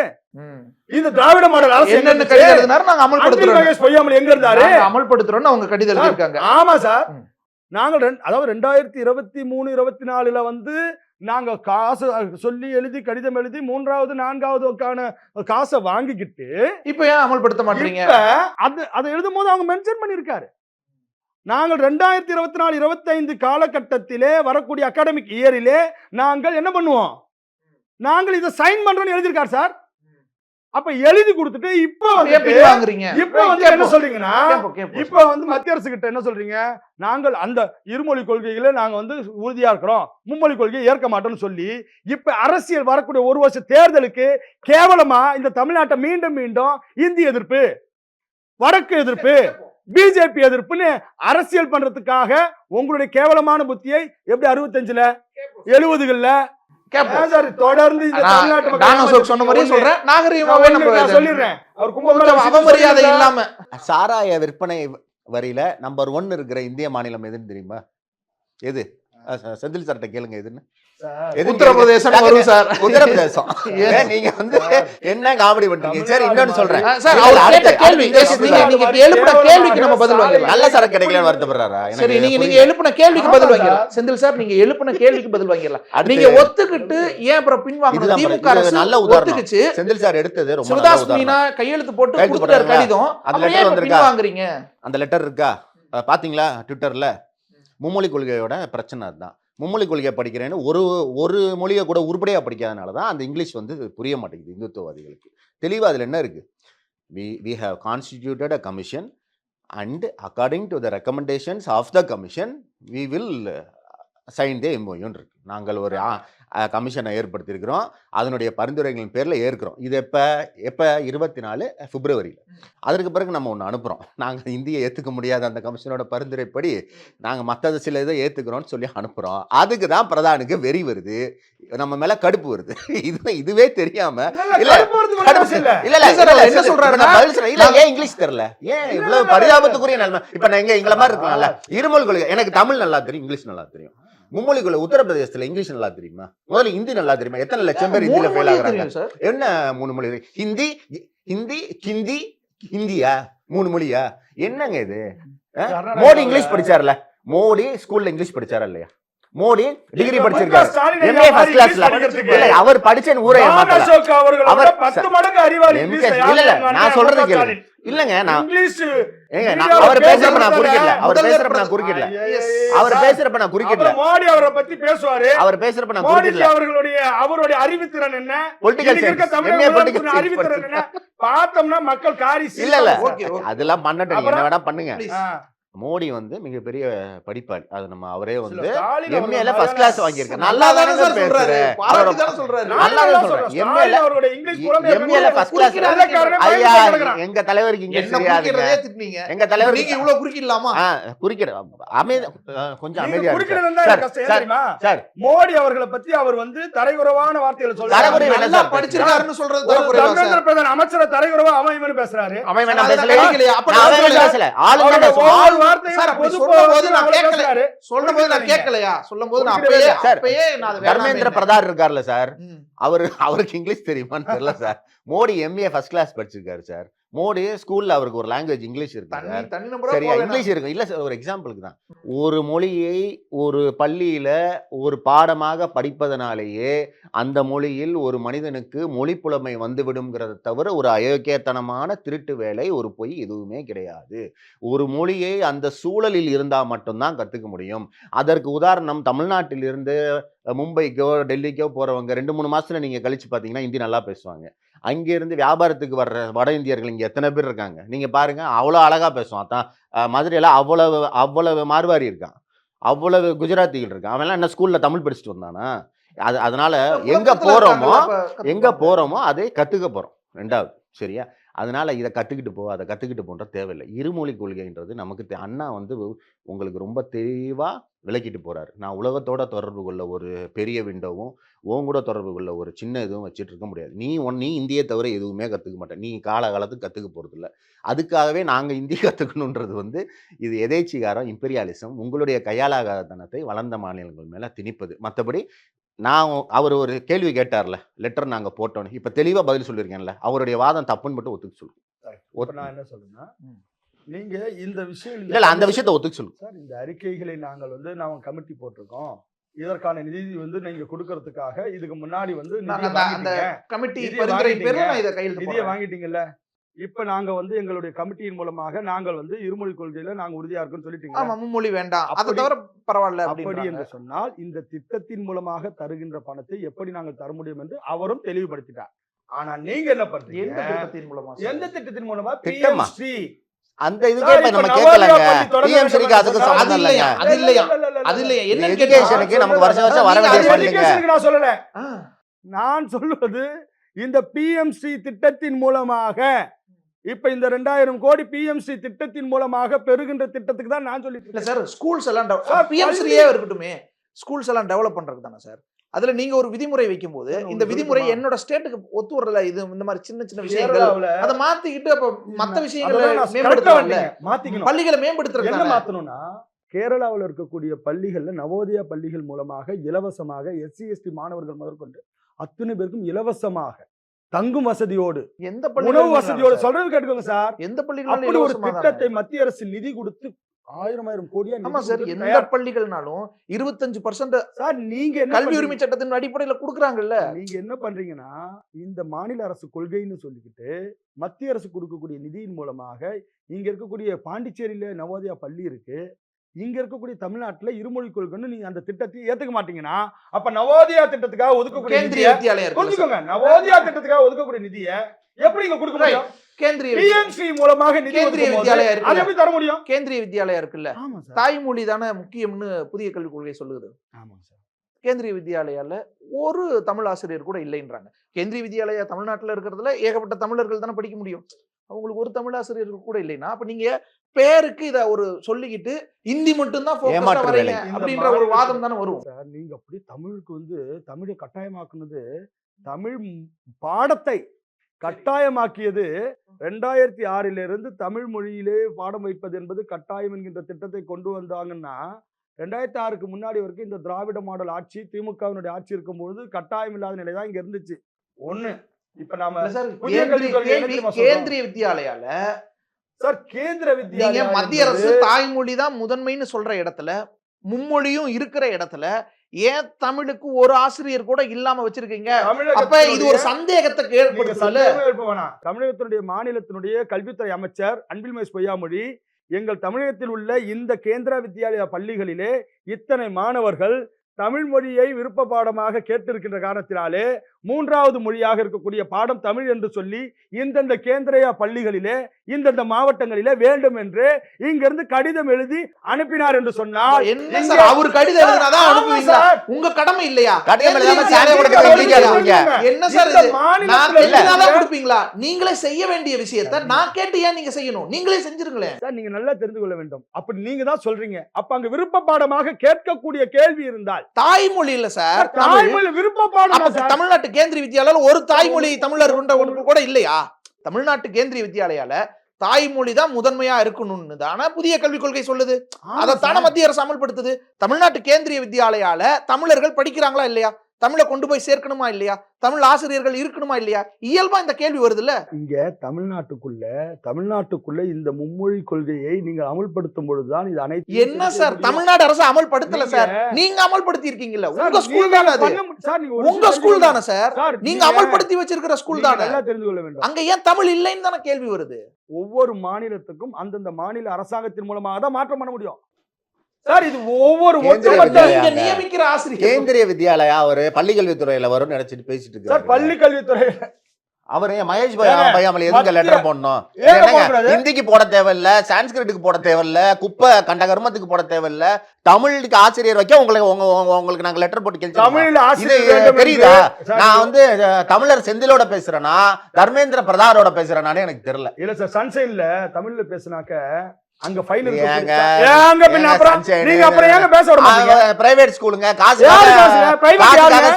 இந்த திராவிட மாடல் அரசு என்னென்ன கடிதம் எழுதினாரு? நாங்க அமல்படுத்துறோம். பொய்யாமல் எங்க இருந்தாரு? அமல்படுத்துறோம் அவங்க கடிதம் எழுதிருக்காங்க. ஆமா சார். நாங்கள் அதாவது 2023-24 வந்து நாங்க காசு சொல்லி எழுதி கடிதம் எழுதி 3வது 4வதுக்கான காசை வாங்கிக்கிட்டு இப்ப ஏன் அமல்படுத்த மாட்டீங்க? அதை எழுதும் போது அவங்க மென்ஷன் பண்ணிருக்காரு. நாங்கள் 2024-25 காலகட்டத்திலே வரக்கூடிய அகாடமிக் இயரிலே நாங்கள் என்ன பண்ணுவோம், நாங்கள் இதை சைன் பண்றோம்னு எழுதியிருக்காரு சார். அப்ப எழுதி கொடுத்துட்டு இப்ப என்ன சொல்றீங்கன்னா, இப்ப வந்து மத்திய அரசு கிட்ட என்ன சொல்றீங்க, நாங்கள் அந்த இருமொழி கொள்கைகளை நாங்க வந்து உறுதியா இருக்கிறோம், மும்மொழி கொள்கையை ஏற்க மாட்டோம்னு சொல்லி இப்ப அரசியல் வரக்கூடிய ஒரு வருஷ தேர்தலுக்கு கேவலமா இந்த தமிழ்நாட்டை மீண்டும் மீண்டும் இந்தி எதிர்ப்பு, வடக்கு எதிர்ப்பு, பிஜேபி எதிர்ப்புன்னு அரசியல் பண்றதுக்காக உங்களுடைய கேவலமான புத்தியை எப்படி 65ல 70கள்ல தொடர்ந்து அவமரியாதை இல்லாம சாராய விற்பனை வரியில நம்பர் 1 இருக்கிற இந்திய மாநிலம் எதுன்னு தெரியுமா? எது? செந்தில் சார்ட்ட கேளுங்க. எதுன்னு? உத்தரப்பிரதேசம் வரும் சார். உத்தரப்பிரதேசம். நீங்க வந்து என்ன காமெடி பண்றீங்க? சரி, இன்னொன்னு சொல்றேன். கேள்விக்கு நம்ம பதில் வாங்கலாம். நல்ல சரக்கு கிடைக்கலன்னு வருத்தப்படுறாரா? சரி, நீங்க எழுப்பின கேள்விக்கு பதில் வாங்கிடலாம். செந்தில் சார், நீங்க எழுப்பின கேள்விக்கு பதில் வாங்கிடலாம். நீங்க ஒத்துக்கிட்டு ஏன் அப்புறம் பின்வாங்கணும்? திமுக அரசு நல்ல உதாரணம். செந்தில் சார் எடுத்தது ரொம்ப சிவதாஸ் மீனா கையெழுத்து போட்டு கொடுத்தாரு கடிதம். அந்த லெட்டர் வந்திருக்கா? வாங்குறீங்க. அந்த லெட்டர் இருக்கா? பாத்தீங்களா ட்விட்டர்ல? மும்மொழி கொள்கையோட பிரச்சனை அதுதான். மும்மொழி கொள்கையை படிக்கிறேன்னு ஒரு மொழியை கூட உருப்படியா படிக்காதனால தான் அந்த இங்கிலீஷ் வந்து புரிய மாட்டேங்குது இந்துத்துவவாதிகளுக்கு. தெளிவா அதுல என்ன இருக்கு? we have constituted a commission and according to the recommendations of the commission we will sign the MOU இருக்கு. நாங்கள் ஒரு கமிஷனை ஏற்படுத்தியிருக்கிறோம், அதனுடைய பரிந்துரைகளின் பேரில் ஏற்கிறோம். இது எப்போ 24 பிப்ரவரியில். அதற்கு பிறகு நம்ம ஒன்று அனுப்புகிறோம். நாங்கள் இந்தியை ஏற்றுக்க முடியாத அந்த கமிஷனோட பரிந்துரைப்படி நாங்கள் மற்றது சில இதை ஏற்றுக்கிறோம்னு சொல்லி அனுப்புகிறோம். அதுக்கு தான் பிரதானுக்கு வெறி வருது, நம்ம மேலே கடுப்பு வருது. இதுவே தெரியாம என்ன சொல்றாரு? ஏன் இங்கிலீஷ் தெரியல? ஏன் இவ்வளவு பரிதாபத்துக்குரிய நிலைமை? இப்போ நான் எங்களை மாதிரி இருக்கலாம்ல. இருமொழி கொள்கை எனக்கு தமிழ் நல்லா தெரியும், இங்கிலீஷ் நல்லா தெரியும். மும்மொழி கொள்கை உத்தரப்பிரதேசத்துல இங்கிலீஷ் நல்லா தெரியுமா? முதல்ல ஹிந்தி நல்லா தெரியுமா? எத்தனை லட்சம் பேர் ஹிந்தியில ஃபெயில் ஆகுறாங்க? என்ன 3 மொழி? ஹிந்தி, ஹிந்தி, ஹிந்தியா? 3 மொழியா? என்னங்க இது? மோடி இங்கிலீஷ் படிச்சார்ல? மோடி ஸ்கூல்ல இங்கிலீஷ் படிச்சாரா இல்லையா? மோடி டிகிரி படிச்சிருக்காரு, MA ஃபர்ஸ்ட் கிளாஸ்ல. இல்ல, அவர் படிச்ச ஊரை ஏமாத்தல. அவர் 10 மடங்கு அறிவாளி. இல்ல நான் சொல்றது கேளு. இல்லங்க, நான் அவர் பேசுறப்ப நான் குறுக்கிடல. மோடி அவரை பத்தி பேசுவாரு. அவர் பேசுறப்ப நான் குறுக்கிடல. அவருடைய அறிவுத்திறன் என்ன, பொலிட்டிக்கல் அறிவுத்திறன் என்ன பார்த்தோம்னா மக்கள் காரி. இல்ல அதெல்லாம் பண்ணட்டும், என்ன வேணா பண்ணுங்க. மோடி வந்து மிகப்பெரிய படிப்பாளி. அது நம்ம அவரே வந்து MA ல ஃபர்ஸ்ட் கிளாஸ் வாங்கியிருக்காரு. நல்லா தானே சார் சொல்றாரு. நல்லா தான் சொல்றாரு. MA ல ஃபர்ஸ்ட் கிளாஸ். ஐயா, எங்க தலைவருக்கு இங்கிலீஷ் தெரியாதுங்க. எங்க தலைவர் நீங்க இவ்வளவு குறுக்கிடலாமா? குறுக்கிட கொஞ்சம் அமைதியா இருங்க சார். மோடி அவர்களை பத்தி அவர் வந்து தரைகுறவான வார்த்தைகளை சொல்றாரு. நல்லா படிச்சிருக்காருன்னு சொல்றது தர்மேந்திர பிரதான் அமைச்சர் தரைகுறவா அவன் பேசுறாரு. அவன் வேணா பேசல. ஆளுங்க வார்த்தையை சார், அப்படி பொது சொல்லும்போது நான் அவர் கேட்கல. பேசுறாரு. சொல்லும்போது நான் குறுக்கிடாதீங்க. கேட்கலையா? சொல்லும்போது நான் குறுக்கிடவே அப்பயே இல்ல. சார், அப்பயே நான் அது தர்மேந்திர வேணாமே. பிரதான் இருக்கார்ல சார், ம். அவருக்கு இங்கிலீஷ் தெரியுமான்னு தெரியல sir. Modi MA first class படிச்சிருக்காரு சார். மோடி ஸ்கூல்ல அவருக்கு ஒரு லாங்குவேஜ் இங்கிலீஷ் இருக்கு தனி சார். தனி நபரா சரியா, போவேணாம். இங்கிலீஷ் இருக்கும். இல்ல சார், ஒரு எக்ஸாம்பிளுக்கு தான். ஒரு மொழியை ஒரு பள்ளியில ஒரு பாடமாக படிப்பதனாலேயே அந்த மொழியில் ஒரு மனிதனுக்கு மொழி புலமை வந்துவிடும்ங்கிறத தவிர ஒரு அயோக்கியத்தனமான திருட்டு வேலை, ஒரு பொய் எதுவுமே கிடையாது. ஒரு மொழியை அந்த சூழலில் இருந்தா மட்டும்தான் கத்துக்க முடியும். அதற்கு உதாரணம், தமிழ்நாட்டில் இருந்து மும்பைக்கோ டெல்லிக்கோ போறவங்க 2-3 மாசத்துல நீங்க கழிச்சு பாத்தீங்கன்னா ஹிந்தி நல்லா பேசுவாங்க. அங்க இருந்து வியாபாரத்துக்கு வர்ற வட இந்தியர்கள் இங்க எத்தனை பேர் இருக்காங்க நீங்க பாருங்க. அவ்வளவு அழகா பேசுவான். மதுரையில அவ்வளவு மார்வாரி இருக்கான், அவ்வளவு குஜராத்திகள் இருக்கான். அவன் எல்லாம் என்ன ஸ்கூல்ல தமிழ் படிச்சுட்டு வந்தானா? அதனால எங்க குழப்பத்துல போறோமோ இருக்காங்கல்ல, அப்ப கத்துப்பாங்க. அதை கத்துக்க போறோம். ரெண்டாவது, சரியா? அதனால இதை கத்துக்கிட்டு போ, அதை கத்துக்கிட்டு போன்ற தேவையில்லை. இருமொழி கொள்கைன்றது நமக்கு அண்ணா உங்களுக்கு ரொம்ப தெளிவா விளக்கிட்டு போறாரு. நான் உலகத்தோட தொடர்பு கொள்ள ஒரு பெரிய விண்டோவும் உன் கூட தொடர்பு கொள்ள ஒரு சின்ன இதுவும் வச்சுட்டு இருக்க முடியாது. நீ இந்தியை தவிர எதுவுமே கத்துக்க மாட்டேன். நீ காலகாலத்துக்கு கத்துக்க போறது இல்லை. அதுக்காகவே நாங்க இந்தி கத்துக்கணுன்றது இது எதேச்சிகாரம், இம்பீரியாலிசம், உங்களுடைய கையாளாகாதனத்தை வளர்ந்த மாநிலங்கள் மேல திணிப்பது. மற்றபடி அவர் ஒரு கேள்வி கேட்டார்ல, லெட்டர் நாங்க போட்டோன்னு, இப்ப தெளிவா பதில் சொல்லியிருக்கேன்ல, அவருடைய வாதம் தப்புன்னு மட்டும் ஒத்துக்க சொல்லு. இப்ப நான் என்ன சொல்றேன்னா, நீங்க இந்த விஷயம் இல்ல அந்த விஷயத்தை ஒத்துக்க சொல்லு சார். இந்த அறிக்கைகளை நாங்கள் நாம கமிட்டி போட்டிருக்கோம். இதற்கான நிதி நீங்க கொடுக்கறதுக்காக இதுக்கு முன்னாடி நாங்க அந்த கமிட்டி நிதியை பரிந்துரை வாங்கிட்டீங்க. பேர்ல நான் இதை கையெழுத்து நிதியை போடுறேன். வாங்கிட்டீங்கல்ல. இப்ப நாங்க எங்களுடைய கமிட்டியின் மூலமாக நாங்கள் இருமொழி கொள்கையில நாங்க உறுதியா இருக்குன்னு சொல்லிட்டீங்க. ஆமா, மும்மொழி வேண்டாம், அதை அப்படி- தவிர பரவாயில்ல அப்படி அப்படின்றாங்க. என்று சொன்னால் இந்த திட்டத்தின் மூலமாக தருகின்ற பணத்தை எப்படி நாங்கள் தர முடியும் என்று அவரும் தெளிவுபடுத்திட்டார். ஆனா நீங்க என்ன எந்த பண்றீங்க? திட்டத்தின் மூலமா சார்? எந்த திட்டத்தின் மூலமா? திட்டமா? PMC. அந்த இதுக்கே சார், இப்ப இப்ப நம்ம நவோதயா கேட்கலங்க. பள்ளி தொடங்க PMCக்கு அதுக்கு வேண்டும். சம்மந்தம் அது இல்லையா? இல்லைங்க. அது இல்லையா? இல்ல, இல்ல, இல்ல, அது இல்லையா? இல்ல. என்னன்னு எஜுகேஷனுக்கு நமக்கு வருஷம் வருஷம் வர நீங்க வேண்டிய அது ஃபண்டுங்க. எஜுகேஷனுக்கு நான் சொல்லல. ஆ. நான் சொல்வது இந்த PMC திட்டத்தின் மூலமாக இப்ப இந்த 2000 கோடி PMC திட்டத்தின் மூலமாக பெறுகின்ற திட்டத்துக்கு தான் நான் சொல்லிட்டு இல்ல இருக்கேன். சார், ஸ்கூல்ஸ் எல்லாம் சார், பிஎம்சிலேயே இருக்கட்டுமே, ஸ்கூல்ஸ் எல்லாம் டெவலப் பண்றது தானே சார். அதுல நீங்க ஒரு விதிமுறை வைக்கும் போது சார், இந்த உங்களுக்கு விதிமுறை சொல்லுமா? என்னோட ஸ்டேட்டுக்கு ஒத்து வரல, இது இந்த மாதிரி சின்ன சின்ன விஷயங்கள் கேரளாவுல அதை மாத்திக்கிட்டு அப்ப மத்த விஷயங்களை அதான் நான் correct ஆ மேம்படுத்தலாம்ல. வந்துட்டேன். மாத்திக்கணும். பள்ளிகளை மேம்படுத்துறது என்ன தானே. மாத்தணும்னா, கேரளாவில் இருக்கக்கூடிய பள்ளிகள்ல நவோதயா பள்ளிகள் மூலமாக இலவசமாக SC ST மாணவர்கள் முதற்கொண்டு அத்தனை பேருக்கும் இலவசமாக தங்கும் வசதியோடு, எந்த உணவு பள்ளிகள் வசதியோடு, சொல்றது கேட்டுக்கோங்க சார். எந்த பள்ளிகள் அப்படி ஒரு திட்டத்தை மத்திய அரசு நிதி கொடுத்து 1000 கோடியா நிதி ஆமா சார், கொடுத்து எந்த தயார். பள்ளிகள்னாலும் 25% சார், நீங்க என்ன கல்வி பண்றீங்க? உரிமை சட்டத்தின் அடிப்படையில கொடுக்குறாங்கல்ல. நீங்க என்ன பண்றீங்கன்னா, இந்த மாநில அரசு கொள்கைன்னு சொல்லிக்கிட்டு மத்திய அரசு கொடுக்கக்கூடிய நிதியின் மூலமாக இங்க இருக்கக்கூடிய பாண்டிச்சேரியில நவோதயா பள்ளி இருக்கு, இங்க இருக்கக்கூடிய தமிழ்நாட்டுல இருமொழி கொள்கைன்னு நீங்க அந்த திட்டத்தை ஏத்துக்க மாட்டீங்கன்னா, அப்ப நவோதயா திட்டத்துக்காக ஒதுக்கக்கூடிய கேந்திரிய நிதியை வித்யாலயா இருக்குல்ல சார். புரிஞ்சுக்கோங்க. நவோதயா திட்டத்துக்காக ஒதுக்கக்கூடிய நிதியை எப்படி இங்க கொடுக்க முடியும்? கேந்திரிய PMC மூலமாக நிதி கேந்திரிய ஒதுக்கும்போது வித்யாலயா அதை இருக்குல்ல. எப்படி தர முடியும்? கேந்திரிய வித்யாலயா இருக்குல்ல, ஆமா சார். தாய்மொழி தானே முக்கியம்னு புதிய கல்விக் கொள்கை சொல்லுது. ஆமாங்க சார். கேந்திரிய வித்யாலயால ஒரு தமிழ் ஆசிரியர் கூட இல்லைன்றாங்க. கேந்திரிய வித்யாலயா தமிழ்நாட்டுல இருக்கிறதுல ஏகப்பட்ட தமிழர்கள் தானே படிக்க முடியும். அவங்களுக்கு ஒரு தமிழ் ஆசிரியர் கூட இல்லைன்னா அப்ப நீங்க பேருக்கு இத ஒரு சொல்லிக்கிட்டு இந்தி மட்டும் தான் ஏமாற்று வரீங்க வேலை. அப்படின்ற ஒரு வாதம் தானே வரும் சார். நீங்க அப்படி தமிழுக்கு தமிழை கட்டாயமாக்குனது, தமிழ் பாடத்தை கட்டாயமாக்கியது 2006 தமிழ் மொழியிலே பாடம் வைப்பது என்பது கட்டாயம் என்கின்ற திட்டத்தை கொண்டு வந்தாங்கன்னா, 2006க்கு முன்னாடி வரைக்கும் இந்த திராவிட மாடல் ஆட்சி, திமுகவினுடைய ஆட்சி இருக்கும்போது கட்டாயம் இல்லாத நிலை தான் இங்க இருந்துச்சு. ஒண்ணு. இப்ப நாம இல்ல சார், புதிய கல்விக் கொள்கை என்ன தெரியுமா சொல்றோம்? கேந்திரிய வித்யாலயால சார், கேந்திர நீங்க வித்யாலயா மத்திய அரசு என்பது தாய்மொழி தான் முதன்மைன்னு சொல்ற இடத்துல, மும்மொழியும் இருக்கிற இடத்துல ஏன் தமிழுக்கு ஒரு ஆசிரியர் கூட இல்லாம வச்சிருக்கீங்க? அப்ப இது ஒரு சந்தேகத்தை நீங்க ஏற்படுத்தல. சந்தேகமே எழுப்ப வேணாம். தமிழகத்தினுடைய மாநிலத்தினுடைய கல்வித்துறை அமைச்சர் அன்பில் மகேஷ் பொய்யாமொழி, எங்கள் தமிழகத்தில் உள்ள இந்த கேந்திர வித்யாலயா பள்ளிகளிலே இத்தனை மாணவர்கள் தமிழ் மொழியை விருப்ப பாடமாக கேட்டிருக்கின்ற காரணத்தினாலே 3வது மொழியாக இருக்கக்கூடிய பாடம் தமிழ் என்று சொல்லி இந்தந்த கேந்திரையா பள்ளிகளிலே இந்தந்த மாவட்டங்களிலே வேண்டும் என்று இங்கிருந்து கடிதம் எழுதி அனுப்பினார் என்று சொன்னால், என்ன சார், அவர் கடிதம் எழுதினாதான் அனுப்புவீங்களா? உங்க கடமை இல்லையா? கடிதம் எழுதாம கேந்திரிய சாலை ஓடத்துக்கு வித்யாலயா எங்க இருக்கீங்க? என்ன சார் இந்த இது? நான் மாநிலத்தில் கேட்டதாதான் கொடுப்பீங்களா? நீங்களே செய்ய வேண்டிய விஷயத்த நான் கேட்டு ஏன் நீங்க செய்யணும்? நீங்களே செஞ்சிருங்களேன். சார், நீங்க நல்லா தெரிந்து கொள்ள வேண்டும். அப்படி நீங்க தான் சொல்றீங்க. அப்ப அங்க விருப்ப பாடமாக கேட்கக்கூடிய கேள்வி இருந்தால், தாய்மொழி இல்ல சார், தமிழ். தாய்மொழி விருப்ப பாடம் அப்ப தமிழ்நாட்டு கேந்திரிய வித்யாலயால ஒரு தாய்மொழி தமிழர் கூட இல்லையா? தமிழ்நாட்டு கேந்திரிய வித்யாலயால தாய்மொழி தான் முதன்மையா இருக்கணும்னு தானே புதிய கல்விக் கொள்கை சொல்லுது. அதைத்தானே மத்திய அரசு அமல்படுத்துது. தமிழ்நாட்டு கேந்திரிய வித்யாலயால தமிழர்கள் படிக்கிறாங்களா இல்லையா? தமிழை கொண்டு போய் சேர்க்கணுமா இல்லையா? தமிழ் ஆசிரியர்கள் இருக்கணுமா இல்லையா? இயல்பா இந்த கேள்வி வருது இல்ல. இங்க தமிழ்நாட்டுக்குள்ள இந்த மும்மொழி கொள்கையை நீங்க அமல்படுத்தும் பொழுதுதான் இது அனைத்து என்ன சார் தமிழ்நாடு அரசு அமல்படுத்தல சார், நீங்க அமல்படுத்தி இருக்கீங்கல்ல. உங்க ஸ்கூல் தானே அது, உங்க ஸ்கூல் தானே சார், நீங்க அமல்படுத்தி வச்சிருக்கிற ஸ்கூல் தானே. எல்லாம் தெரிந்து கொள்ள வேண்டும். அங்க ஏன் தமிழ் இல்லைன்னு தானே கேள்வி வருது. ஒவ்வொரு மாநிலத்துக்கும் அந்தந்த மாநில அரசாங்கத்தின் மூலமாக தான் மாற்றம் பண்ண முடியும் சார். இது ஒவ்வொரு நியமிக்கிற ஆசிரியர் கேந்திரிய வித்யாலயா அவரு பள்ளி கல்வித்துறையில வரும்னு நினைச்சிட்டு பேசிட்டு இருக்காரு. பள்ளி கல்வித்துறை அவரு மகேஷ் பையாமலை எதுக்கு லெட்டர் போடணும்? ஹிந்திக்கு போட தேவையில்ல, சான்ஸ்கிரிட்டுக்கு போட தேவையில்ல, குப்பை கண்ட கர்மத்துக்கு போட தேவையில்ல, தமிழுக்கு ஆசிரியர் வைக்க உங்களுக்கு நாங்க லெட்டர் போட்டு கேள்வி தெரியுதா? நான் வந்து தமிழர் செந்திலோட பேசுறேனா தர்மேந்திர பிரதானோட பேசுறேனானே எனக்கு தெரியல. இல்ல சார், சன்சைன்ல தமிழ்ல பேசினாக்க அங்க ஃபைன் பிரைவேட் ஸ்கூலுங்க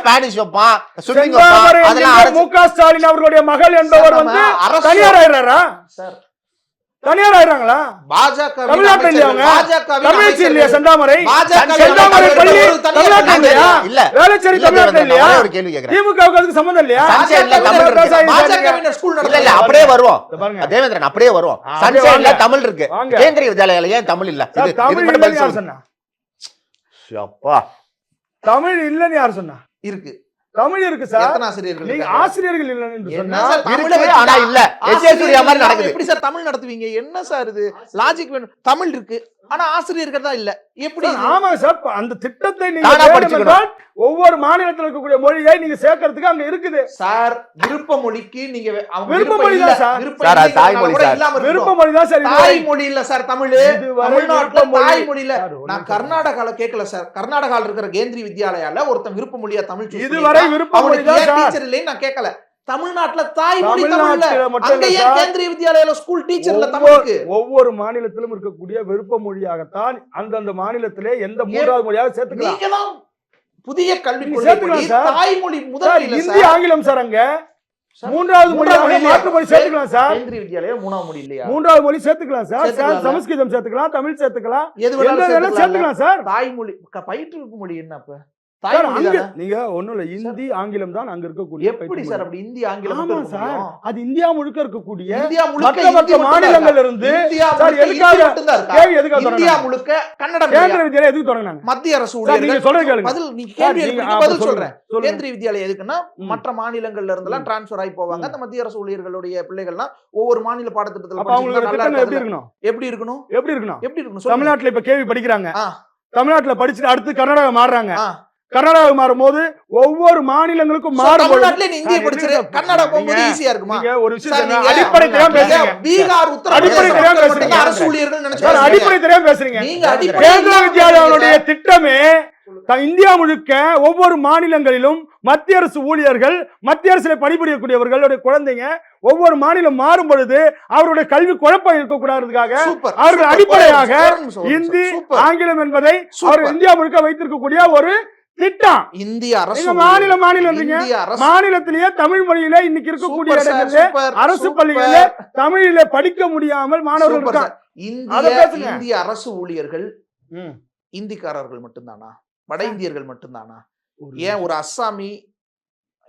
ஸ்பானிஷ் வைப்பான், ஸ்விம்மிங் வைப்பான். அதெல்லாம் முக ஸ்டாலின் அவர்களுடைய மகள் என்பவர் வந்து தனியார் ஆயிடுறாரா? தனியார் ஆயிடுறாங்களா? பாஜக தமிழ்நாட்டில் இல்லையா? தமிழ்ச்சி இல்லையா? செந்தாமரை பள்ளி தமிழ்நாட்டில் இல்லையா? இல்ல வேளச்சேரி தமிழ்நாட்டில் இல்லையா? ஒரு கேள்வி கேக்குறேன். திமுகவுக்கு அதுக்கு சம்பந்தம் இல்லையா? இல்ல அப்படியே வருவோம் தேவேந்திரன், அப்படியே வருவோம். சன்சைன்ல தமிழ் இருக்கு, கேந்திரிய வித்யாலயால ஏன் தமிழ் இல்ல? தமிழ் இல்லன்னு யார் சொன்னா? தமிழ் இல்லன்னு யார் சொன்னா? இருக்கு, தமிழ் இருக்கு சார். எத்தனை ஆசிரியர்கள் நீங்க இருக்காங்க? ஆசிரியர்கள் இல்லன்னு சொன்னா இருக்கு, ஆனா இல்ல. எஸ்ஏசூரியா மாதிரி நடக்குது. எப்படி சார் தமிழ் நடத்துவீங்க? என்ன சார் இது லாஜிக் வேணும்? தமிழ் இருக்கு ஆனா ஆசிரியர்கள் தான் இல்ல, எப்படி? ஆமா சார், அந்த திட்டத்தை நீங்க படிச்சுக்கணும். ஒவ்வொரு மாநிலத்தில் இருக்கக்கூடிய மொழியை நீங்க சேர்க்கறதுக்கு அங்க இருக்குது சார். விருப்ப மொழிக்கு நீங்க விருப்ப மொழி தான் சார். தாய்மொழி சார், விருப்ப மொழி தான் சார். தாய்மொழி இல்ல சார் தமிழ். தமிழ்நாட்டுல தாய்மொழி இல்ல. நான் கர்நாடகால கேட்கல சார். கர்நாடகால இருக்கிற கேந்திரிய வித்யாலயால ஒருத்தன் விருப்ப மொழியா தமிழ் இதுவரை விருப்ப மொழி தான் சார். டீச்சர் இல்லைன்னு நான் கேட்கல. தமிழ்நாட்டுல தாய்மொழி தமிழ்ல, அங்க ஏன் கேந்திரிய வித்யாலயால ஸ்கூல் டீச்சர்ல தமிழுக்கு? ஒவ்வொரு மாநிலத்திலும் இருக்கக்கூடிய விருப்ப மொழியாகத்தான் அந்தந்த மாநிலத்திலே எந்த மூன்றாவது மொழியாக சேர்த்துக்கலாம். நீங்களாம் புதிய கல்வி கொள்கை தாய்மொழி முதல் இந்தி ஆங்கிலம் சார். அங்க மூன்றாவது மொழியாக மாற்று மொழி சேர்த்துக்கலாம் சார். கேந்திரிய வித்யாலயா மூணாவது மொழி இல்லையா? மூன்றாவது மொழி சேர்த்துக்கலாம் சார். சமஸ்கிருதம் சேர்த்துக்கலாம், தமிழ் சேர்த்துக்கலாம், எது வேணாலும் சேர்த்துக்கலாம் சார். தாய்மொழி பயிற்றுவிப்பு மொழி என்ன? அப்ப நீங்க ஒண்ணும் இல்ல, இந்தி ஆங்கிலம் தான் அங்க இருக்கக்கூடிய. எப்படி சார் அப்படி இந்தி ஆங்கிலம் சார்? அது இந்தியா முழுக்க இருக்கக்கூடிய மற்ற மாநிலங்கள் இருந்து இந்தியா முழுக்க கன்னடம் கேந்திரிய வித்யாலயா எதுக்கு தொடங்கினாங்க? மத்திய அரசு ஊழியர்கள் பதில் நீங்க கேள்வி பதில் சொல்றேன். கேந்திரிய வித்யாலயா எதுக்குன்னா மற்ற மாநிலங்கள்ல இருந்தெல்லாம் டிரான்ஸ்பர் ஆகி போவாங்க. அந்த மத்திய அரசு ஊழியர்களுடைய பிள்ளைகள்லாம் ஒவ்வொரு மாநில பாடத்திட்டத்துல எப்படி இருக்கணும்? தமிழ்நாட்டுல இப்ப கேள்வி படிக்கிறாங்க, தமிழ்நாட்டுல படிச்சுட்டு அடுத்து கர்நாடகா மாறுறாங்க. கர்நாடகா மாறும்போது ஒவ்வொரு மாநிலங்களுக்கும் தமிழ்நாட்டுல இந்திய படிச்சிரு, கர்நாடகா போகும்போது ஈஸியா இருக்குமா? ஒரு விஷயம் அடிப்படை தெரியாம பேசுறீங்க. பீகார் உத்தரப்பிரதேச அரசு ஊழியர்கள் நினைச்சு அடிப்படை தெரியாம பேசுறீங்க. கேந்திரிய வித்யாலயாவுடைய திட்டமே இந்தியா முழுக்க ஒவ்வொரு மாநிலங்களிலும் மத்திய அரசு ஊழியர்கள், மத்திய அரசுல பணிபுரியக்கூடியவர்களுடைய குழந்தைங்க ஒவ்வொரு மாநிலம் மாறும் பொழுது அவருடைய கல்வி குழப்பம் இருக்கக்கூடாதுக்காக அவர்கள் அடிப்படையாக இந்தி ஆங்கிலம் என்பதை அவர்கள் இந்தியா முழுக்க வைத்திருக்கக்கூடிய ஒரு திட்டம். இந்திய அரசு மாநிலம் மாநிலத்திலேயே தமிழ் மொழியில இன்னைக்கு இருக்கக்கூடிய இடங்களிலே அரசு பள்ளிகளிலே தமிழிலே படிக்க முடியாமல் மாணவர்கள் இருக்காங்க. இந்திய அரசு ஊழியர்கள் இந்திக்காரர்கள் மட்டும்தானா? வட இந்தியர்கள் மட்டும்தானா? ஏன் ஒரு அஸ்ஸாமி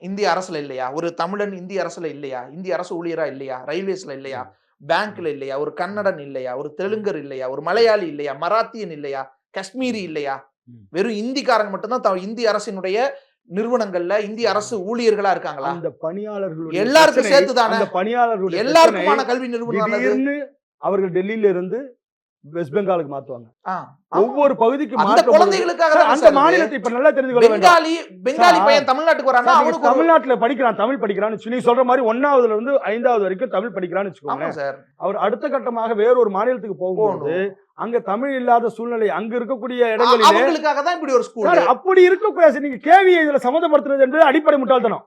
இந்திய அரசுல இல்லையா? ஒரு தமிழன் இந்திய அரசுல இல்லையா? இந்திய அரசு ஊழியரா இல்லையா? ரயில்வேஸ்ல இல்லையா? பேங்க்ல இல்லையா? ஒரு கன்னடன் இல்லையா? ஒரு தெலுங்கர் இல்லையா? ஒரு மலையாளி இல்லையா? மராத்தியன் இல்லையா? காஷ்மீரி இல்லையா? வெறும் இந்திக்காரன் மட்டும்தான் இந்திய அரசினுடைய நிறுவனங்கள்ல இந்திய அரசு ஊழியர்களா இருக்காங்களா? அந்த பணியாளர்கள் எல்லாருக்கும் சேர்த்துதானே? பணியாளர்கள் எல்லாருக்குமான கல்வி நிறுவனம். அவர்கள் டெல்லியில இருந்து வெஸ்ட் பெங்காலுக்கு மாத்துவாங்க. ஒவ்வொரு பகுதிக்கு அந்த குழந்தைகளுக்காக அந்த மாநிலத்தை இப்ப நல்லா தெரிந்து கொள்ள வேண்டும். பெங்காலி பையன் தமிழ்நாட்டுக்கு வரானா? அவனுக்கு தமிழ்நாட்டுல படிக்கிறான், தமிழ் படிக்கிறான்னு நீ சொல்ற மாதிரி 1ஆவதுல இருந்து 5ஆவது வரைக்கும் தமிழ் படிக்கிறான்னு வச்சுக்கோங்க சார். அவர் அடுத்த கட்டமாக வேறொரு மாநிலத்துக்கு போகும்போது அங்க தமிழ் இல்லாத சூழ்நிலை அங்க இருக்கக்கூடிய இடங்களிலே அவங்களுக்காக தான் இப்படி ஒரு ஸ்கூல். அப்படி இருக்க நீங்க கேள்வியை இதுல சம்மந்தப்படுத்துறது என்பது அடிப்படை முட்டாள்தனம்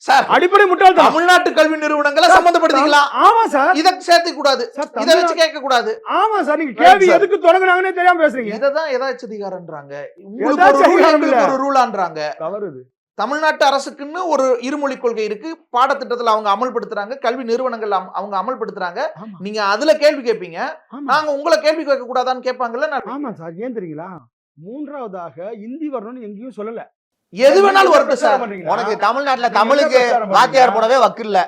சார். அடிப்படை முட்டாள்தனம். தமிழ்நாட்டு கல்வி நிறுவனங்களை சம்பந்தப்படுத்திக்கலாம். ஆமா சார். இத சேர்த்து கூடாது, இத வச்சு கேட்க கூடாது. ஆமா சார். நீங்க கேள்வி எதுக்கு தொடங்குனாங்கன்னே தெரியாம பேசுறீங்க. இததான் எதாச்சதிகாரம்ன்றாங்க. உங்களுக்கு ஒரு ரூலான்றாங்க. தவறு இது. தமிழ்நாட்டு அரசுக்குன்னு ஒரு இருமொழி கொள்கை இருக்கு, பாடத்திட்டத்துல அவங்க அமல்படுத்துறாங்க, கல்வி நிறுவனங்கள் அவங்க அமல்படுத்துறாங்க. ஆமா நீங்க அதுல கேள்வி கேட்பீங்க, ஆமா நாங்க உங்களை கேள்வி கேட்க கூடாதான்னு கேட்பாங்கல்ல. ஆமா சார், ஏன் தெரியுங்களா? மூன்றாவதாக இந்தி வரணும்னு எங்கேயும் சொல்லல. எது வேணாலும் வரட்டும் சார். உனக்கு தமிழ்நாட்டுல தமிழுக்கு வாத்தியார் போடவே வக்கு இல்ல.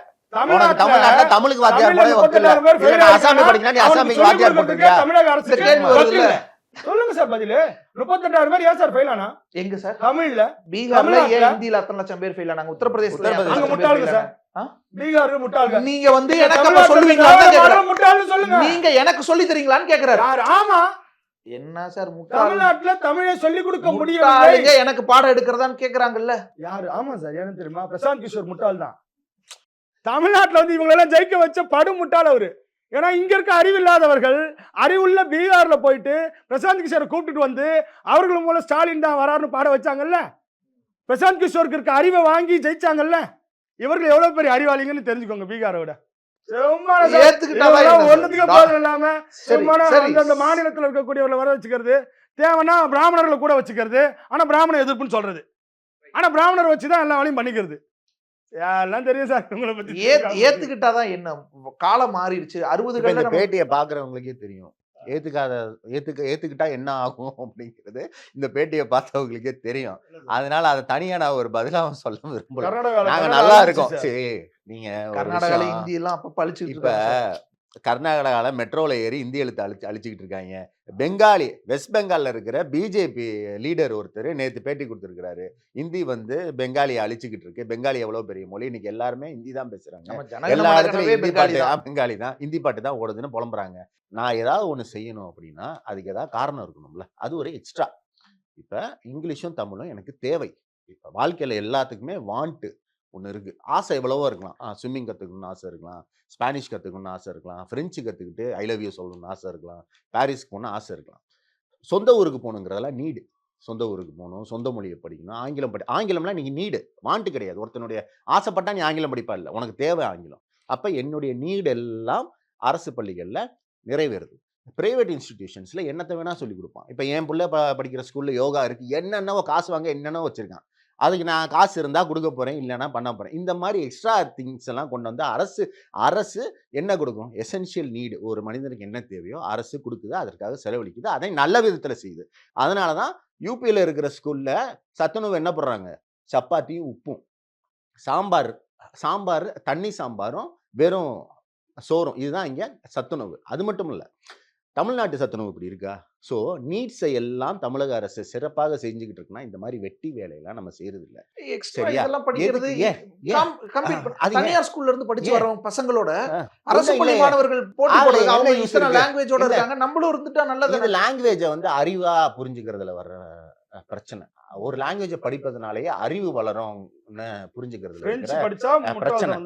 உனக்கு தமிழ்நாட்டுல தமிழுக்கு வாத்தியார் போடவே வக்கு இல்ல. இல்ல, நான் அசாமி படிக்கிறேன், நீ அசாமிக்கு வாத்தியார் போட்டுருக்கியா? தமிழக இந்த கேள்வி வருது இல்ல. அரசு சொல்லுங்க சார் பதிலு. 38,000 பேர் ஏன் சார் ஃபெயில் ஆனா எங்க சார்? தமிழ்ல? பீகார்ல தமிழ்நாட்டுல? ஏன் இந்தியில அத்தனை லட்சம் பேர் ஃபெயில் ஆனாங்க? உத்தரப்பிரதேசத்துல உத்தரப்பிரதேச அங்க முட்டாளுங்க சார். பீகார் முட்டாள்கள். நீங்க வந்து எனக்கு அப்ப சொல்லுவீங்களான்னு தான் கேக்குறேன். முட்டாள்னு சொல்லுங்க. நீங்க எனக்கு சொல்லி தரீங்களான்னு கேக்குறாரு. யார்? ஆமா, என்ன சார் முட்டாள்? தமிழ்நாட்டுல தமிழை சொல்லிக் கொடுக்க முடியவில்லை. முட்டாளுங்க எனக்கு பாடம் எடுக்கிறதான்னு கேக்குறாங்கல்ல. யாரு? ஆமா சார், எனக்கு தெரியுமா, பிரசாந்த் கிஷோர் முட்டாள் தான். தமிழ்நாட்டுல வந்து இவங்க எல்லாம் ஜெயிக்க வச்ச படு முட்டாள் அவரு. ஏன்னா இங்க இருக்க அறிவில்லாதவர்கள் அறிவுள்ள பீகார்ல போயிட்டு பிரசாந்த் கிஷோரை கூப்பிட்டுட்டு வந்து அவர்கள் மூலம் ஸ்டாலின் தான் வராருன்னு பாட வச்சாங்கல்ல. பிரசாந்த் கிஷோருக்கு இருக்க அறிவை வாங்கி ஜெயிச்சாங்கல்ல. இவர்கள் எவ்வளவு பெரிய அறிவாளிங்கன்னு தெரிஞ்சுக்கோங்க. பீகாரோட ஒண்ணுத்துக்கு போதும் இல்லாம அந்த மாநிலத்தில் இருக்கக்கூடியவர்களை வர வச்சுக்கிறது, தேவைன்னா பிராமணர்களை கூட வச்சுக்கிறது, ஆனா பிராமண எதிர்ப்புன்னு சொல்றது, ஆனா பிராமணர் வச்சுதான் எல்லா வேலையும் பண்ணிக்கிறது. எல்லாம் தெரியும் சார் உங்களை பத்தி. ஏத்துக்கிட்டாதான் என்ன, காலம் மாறிடுச்சு. 60 பேட்டியை பாக்குறவங்களுக்கே தெரியும். ஏத்துக்கிட்டா என்ன ஆகும் அப்படிங்கிறது இந்த பேட்டியை பார்த்தவங்களுக்கே தெரியும். அதனால அதை தனியா நான் ஒரு பதிலாக சொல்ல விரும்பல. நாங்க நல்லா இருக்கோம். சரி, நீங்க கர்நாடகால இந்தி எல்லாம் அப்ப பழிச்சுட்டு இப்ப கர்நாடகாவில் மெட்ரோவில் ஏறி இந்தி எழுத்து அழிச்சுக்கிட்டு இருக்காங்க. பெங்காலி, வெஸ்ட் பெங்காலில் இருக்கிற பிஜேபி லீடர் ஒருத்தர் நேற்று பேட்டி கொடுத்துருக்கிறாரு. இந்தி வந்து பெங்காலியை அழிச்சுக்கிட்டு இருக்கு. பெங்காலி எவ்வளோ பெரிய மொழி, இன்னைக்கு எல்லாருமே ஹிந்தி தான் பேசுறாங்க. எல்லா இடத்துலையும் ஹிந்தி பாட்டு, பெங்காலி தான், ஹிந்தி பாட்டு தான் ஓடுதுன்னு புலம்புறாங்க. நான் ஏதாவது ஒன்று செய்யணும் அப்படின்னா அதுக்கு ஏதாவது காரணம் இருக்கணும்ல, அது ஒரு எக்ஸ்ட்ரா. இப்போ இங்கிலீஷும் தமிழும் எனக்கு தேவை. இப்போ வாழ்க்கையில் எல்லாத்துக்குமே வாண்ட்டு ஒன்று இருக்குது. ஆசை எவ்வளவோ இருக்கலாம். ஸ்விம்மிங் கற்றுக்கணும்னு ஆசை இருக்கலாம், ஸ்பானிஷ் கற்றுக்கணும்னு ஆசை இருக்கலாம், ஃப்ரெஞ்சு கற்றுக்கிட்டு ஐ லவ் யூ சொல்லணும்னு ஆசை இருக்கலாம், பாரிஸ்க்கு போகணும்னு ஆசை இருக்கலாம். சொந்த ஊருக்கு போகணுங்கிறதெல்லாம் நீடு. சொந்த ஊருக்கு போகணும், சொந்த மொழியை படிக்கணும், ஆங்கிலம் ஆங்கிலம்லாம் நீங்கள் நீடு, வாண்ட்டு கிடையாது. ஒருத்தனுடைய ஆசைப்பட்டா நீ ஆங்கிலம் படிப்பா இல்லை, உனக்கு தேவை ஆங்கிலம். அப்போ என்னுடைய நீடு எல்லாம் அரசு பள்ளிகளில் நிறைவேறுது. பிரைவேட் இன்ஸ்டிடியூஷன்ஸில் என்னத்தை வேணால் சொல்லிக் கொடுப்பான். இப்போ என் பிள்ளை படிக்கிற ஸ்கூலில் யோகா இருக்குது, என்னென்னவோ காசு வாங்க என்னென்னவோ வச்சுருக்கான். அதுக்கு நான் காசு இருந்தால் கொடுக்க போகிறேன், இல்லைன்னா பண்ண போகிறேன். இந்த மாதிரி எக்ஸ்ட்ரா திங்ஸ் எல்லாம் கொண்டு வந்து அரசு என்ன கொடுக்கும்? எசென்ஷியல் நீடு, ஒரு மனிதனுக்கு என்ன தேவையோ அரசு கொடுக்குது, அதற்காக செலவழிக்குது, அதை நல்ல விதத்தில் செய்யுது. அதனால தான் யூபியில் இருக்கிற ஸ்கூலில் சத்துணவு என்ன போடுறாங்க? சப்பாத்தியும் உப்பும், சாம்பார் தண்ணி சாம்பாரும் வெறும் சோறும், இதுதான் இங்கே சத்துணவு. அது மட்டும் இல்லை, தமிழ்நாட்டு சத்துணவு இப்படி இருக்கா? ஸோ நீட்ஸை எல்லாம் தமிழக அரசு சிறப்பாக செஞ்சுக்கிட்டு இருக்குன்னா இந்த மாதிரி வெட்டி வேலையெல்லாம் நம்ம செய்யறது இல்லை. சரியா? தனியார் ஸ்கூல்ல இருந்து படிச்சு வரவங்க பசங்களோட அரசு பள்ளி மாணவர்கள் போட்டி போடுறாங்க. அவங்க இத்தனை லாங்குவேஜோட இருக்காங்க, நம்மளும் இருந்துட்டா நல்லது. இந்த லாங்குவேஜை வந்து அறிவா புரிஞ்சுக்கிறதுல வர்ற பிரச்சனை. ஒரு லாங்குவேஜை படிப்பதனாலேயே அறிவு வளரும்னு புரிஞ்சுக்கிறதுல பிரச்சனை.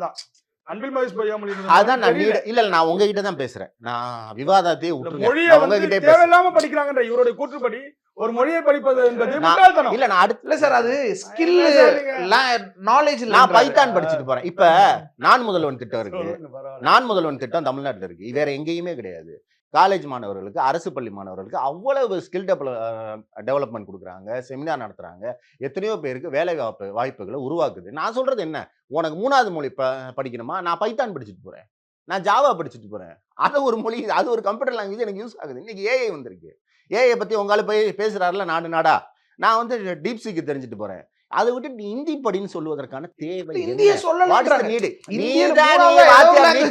அதான் நான் இல்ல நான் உங்ககிட்ட தான் பேசுறேன். நான் விவாதத்தையே விட்டுருங்க. தேவையில்லாம படிக்கிறாங்கன்ற இவருடைய கூற்றுப்படி ஒரு மொழியை படிப்பது என்பது முட்டாள்தனம். இல்ல நான் அடுத்து சார், அது ஸ்கில் நாலேஜ். நான் பைத்தான் படிச்சுட்டு போறேன். இப்ப நான் முதல்வன் திட்டம் இருக்கு. நான் முதல்வன் திட்டம் தமிழ்நாட்டுல இருக்கு, வேற எங்கேயுமே கிடையாது. காலேஜ் மாணவர்களுக்கு, அரசு பள்ளி மாணவர்களுக்கு அவ்வளவு ஸ்கில் டெவலப்மெண்ட் கொடுக்குறாங்க, செமினார் நடத்துறாங்க, எத்தனையோ பேருக்கு வேலை வாய்ப்புகளை உருவாக்குது. நான் சொல்றது என்ன, உனக்கு 3வது மொழி படிக்கணுமா? நான் பைத்தான் படிச்சுட்டு போறேன், நான் ஜாவா படிச்சுட்டு போறேன். அது ஒரு மொழி, அது ஒரு கம்ப்யூட்டர் லாங்குவேஜ் எனக்கு யூஸ் ஆகுது. இன்னைக்கு ஏஐ வந்திருக்கு. ஏஐ பத்தி உங்களால போய் பேசுறாருல நாடா, நான் வந்து டீப்சிக்கு தெரிஞ்சுட்டு போறேன். அதை விட்டு ஹிந்தி படின்னு சொல்லுவதற்கான தேவை